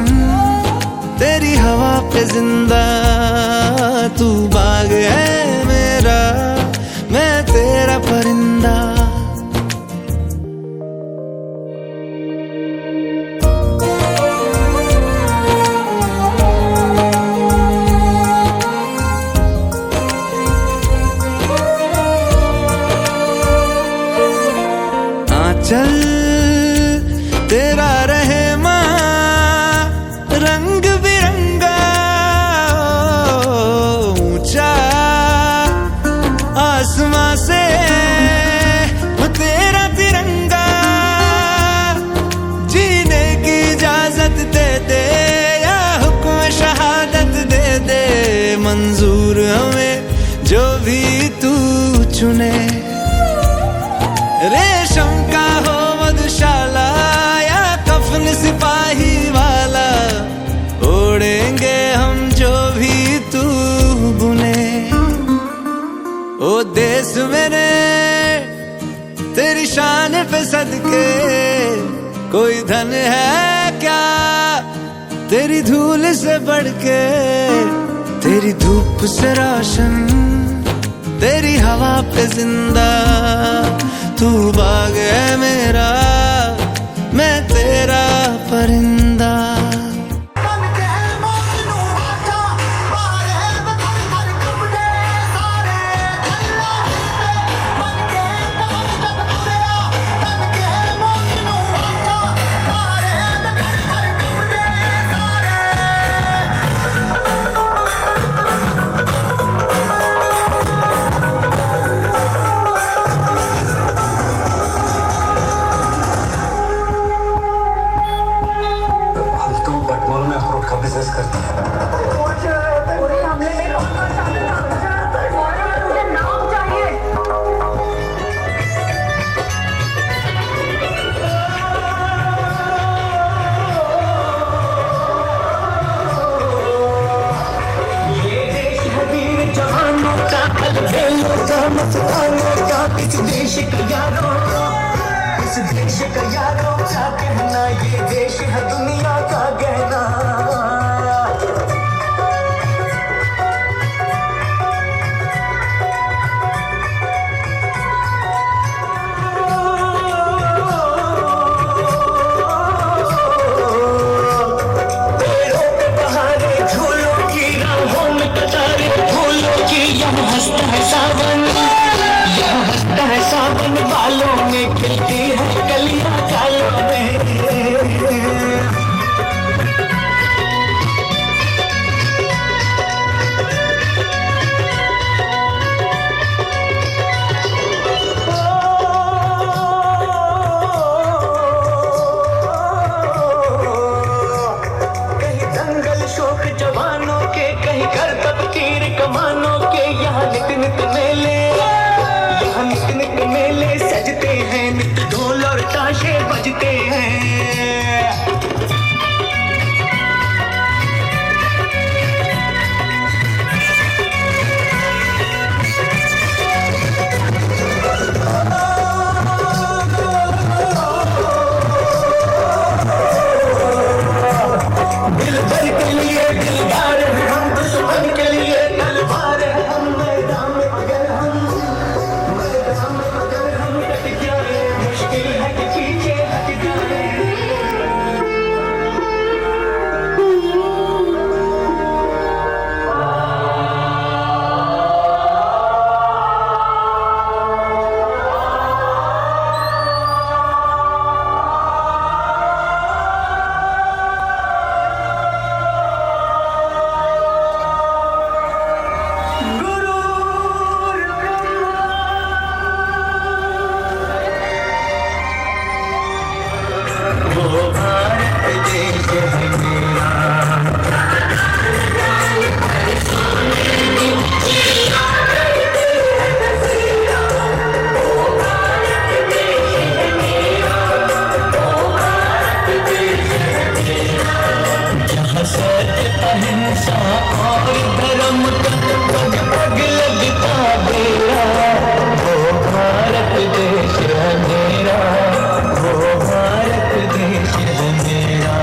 तेरी हवा पे जिंदा। तू बाग है मेरा, मैं तेरा परिंदा। आंचल तेरा रहे रंग बिरंगा, ऊंचा आसमां से तेरा तिरंगा। जीने की इजाजत दे दे, या हुक्म शहादत दे दे, मंजूर हमें जो भी तू चुने। रेशम का हो मधुशाला, या कफन सिपाही वाला, ओढ़ेंगे हम जो भी तू बुने। ओ देश मेरे तेरी शान पे सदके कोई धन है क्या, तेरी धूल से बढ़ के, तेरी धूप से रोशन, तेरी हवा पे जिंदा। तू बाग है मेरा, मैं तेरा परिंदा। इस देश का यारों क्या कहना, ये देश है दुनिया का गहना। पेड़ों पे बहारे, झूलों की राहों में कतारें, फूलों की यहाँ हंसता है सावन, यहाँ हंसता है सावन। बालों में खिलती है कलियां कालों में। सत्य अहिंसा और धर्म का पग पग लगता बेड़ा, वो भारत देश है मेरा, वो भारत देश है मेरा।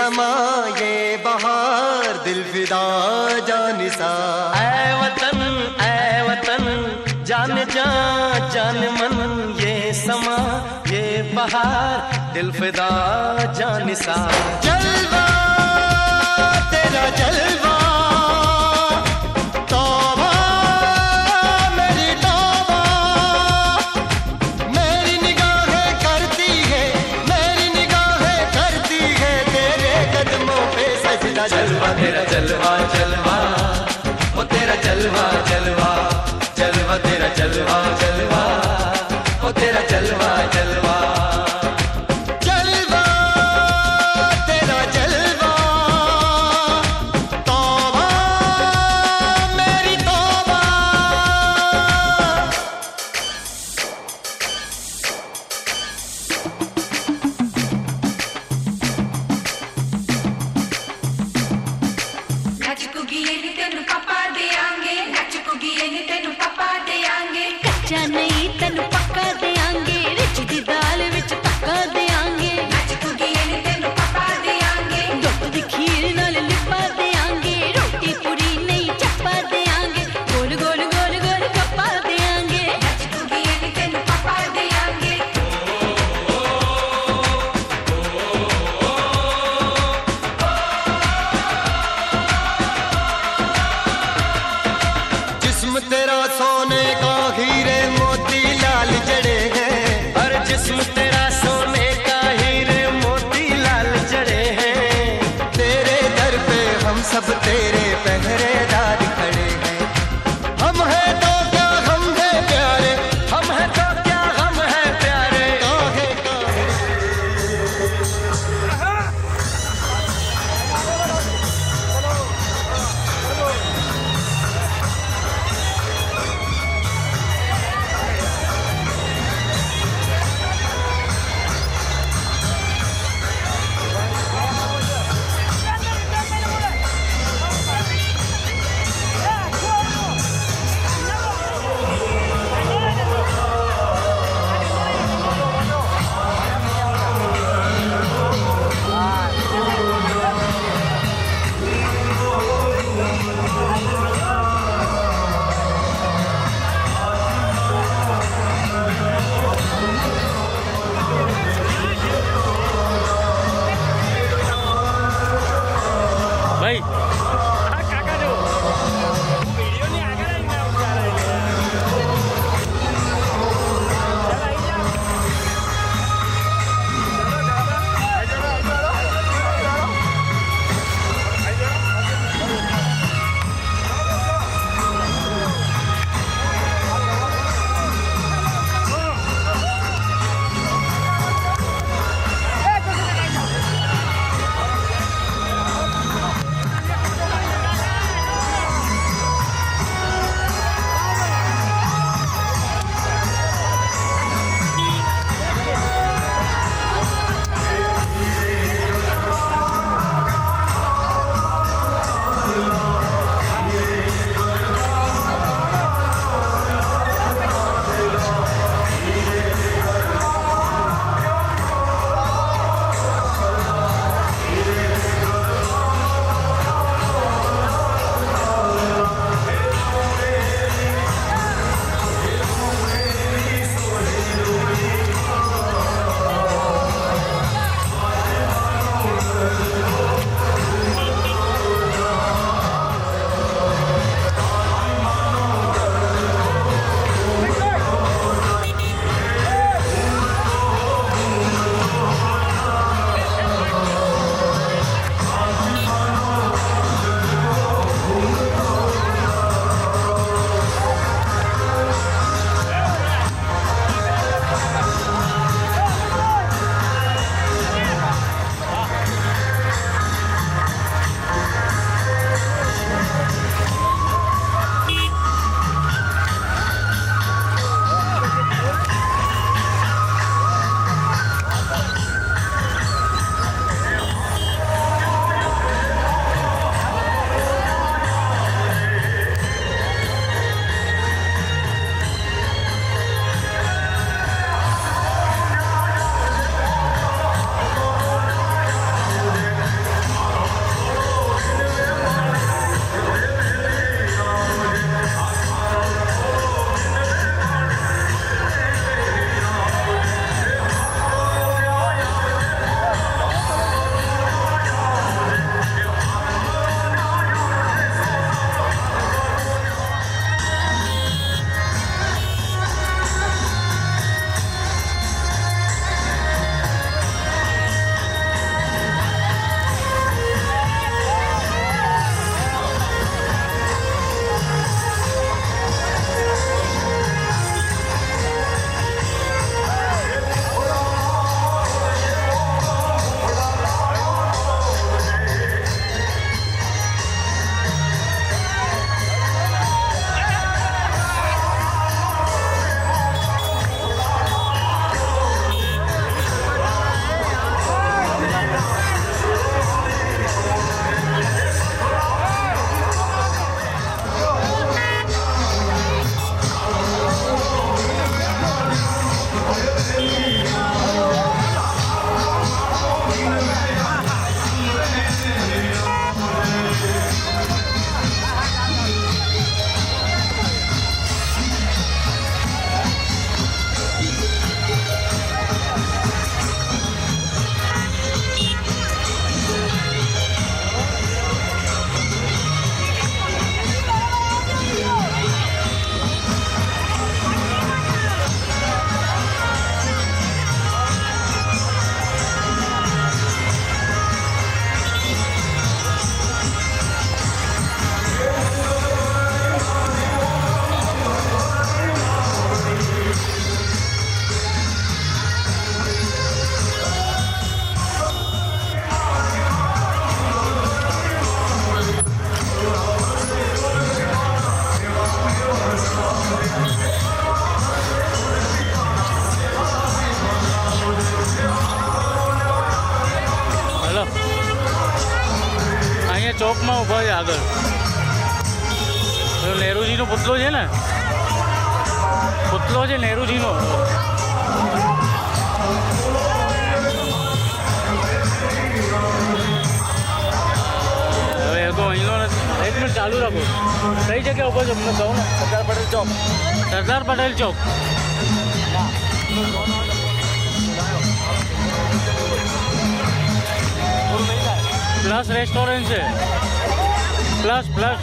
समा ये बहार दिल फिदा जानिसा। ऐ वतन जान जा जान मन ये समा ये बहार दिल फिदा जानिसा। जलवा तेरा जलवा तौबा मेरी तौबा, मेरी निगाहें करती है तेरे कदमों पे सजदा। जलवा तेरा जलवा जलवा वो तेरा जलवा जलवा, जलवा तेरा जलवा जलवा वो तेरा जलवा जलवा। जलवा तेरा जलवा तौबा मेरी तौबा। कच्चा नहीं तेन पक्का देंगे, रिच ઊભા છે આગળ. નહેરુજીનો પુતળો છે ને, પુતળો છે નહેરુજીનો. હવે એ તો અહીંનો નથી. એક મિનિટ ચાલુ રાખો. કઈ જગ્યા ઉપર છો મને કહો ને. સરદાર પટેલ ચોક. સરદાર પટેલ ચોક. પ્લસ રેસ્ટોરન્ટ છે. પ્લસ પ્લસ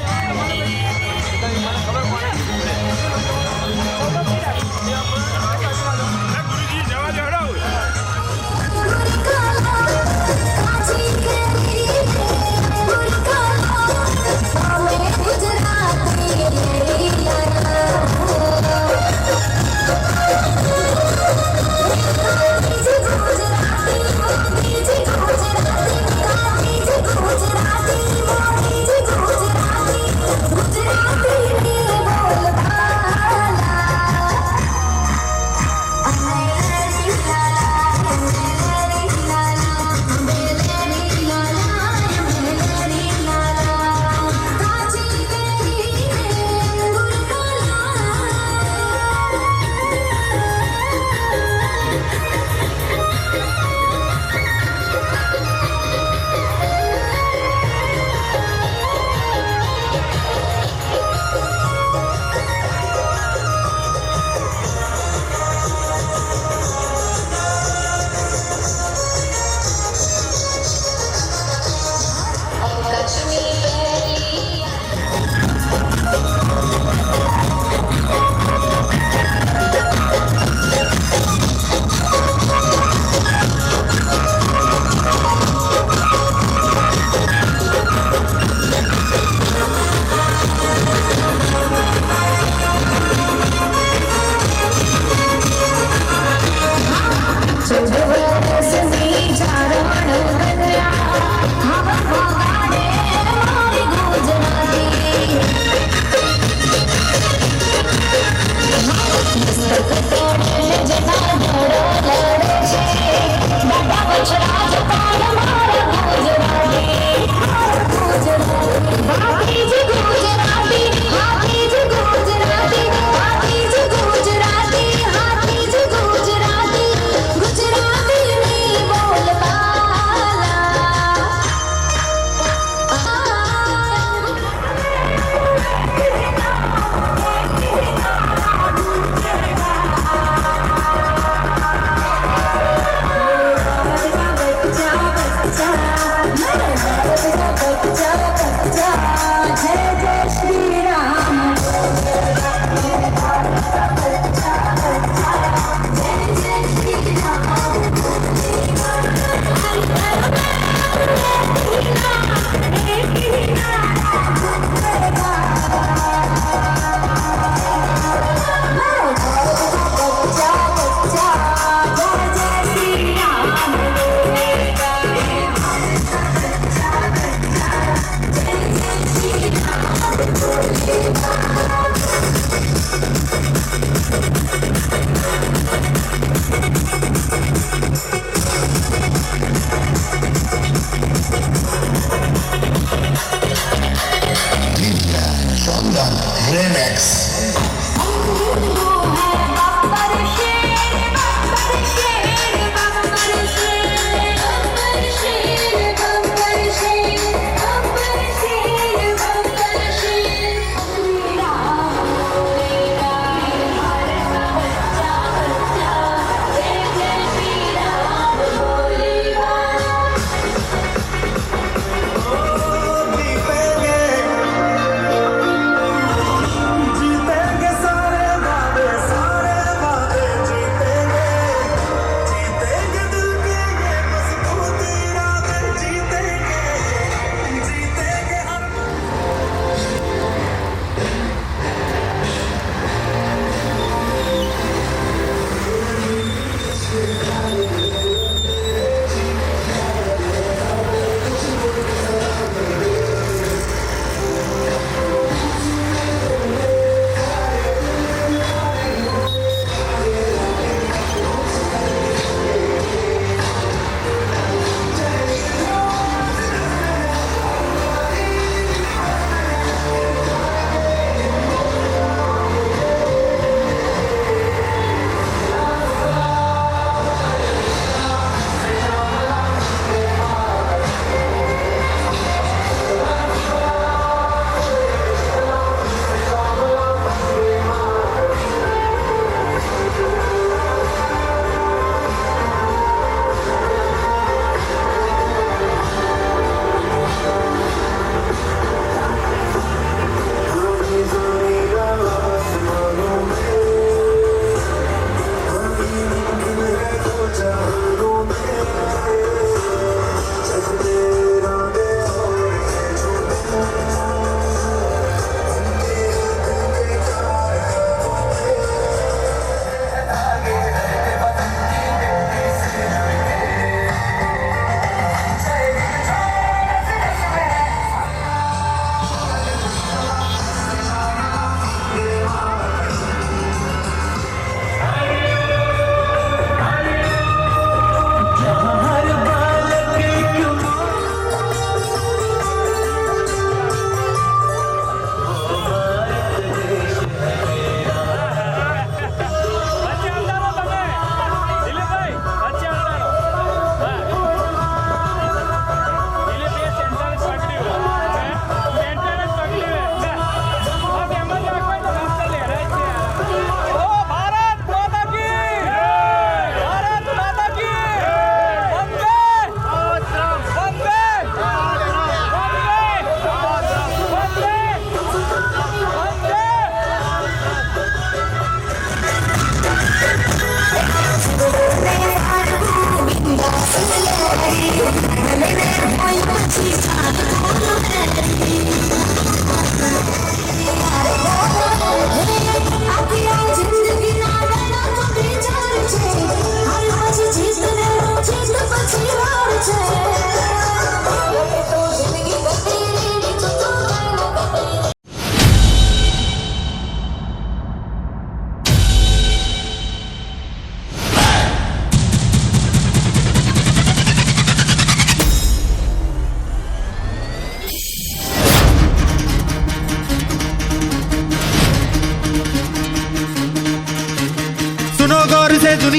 जीतेंगे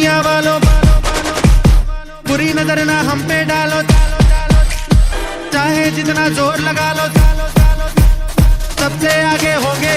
दुनिया वालों बुरी नजर ना हम पे डालो, चाहे जितना जोर लगा लो, सबसे आगे होंगे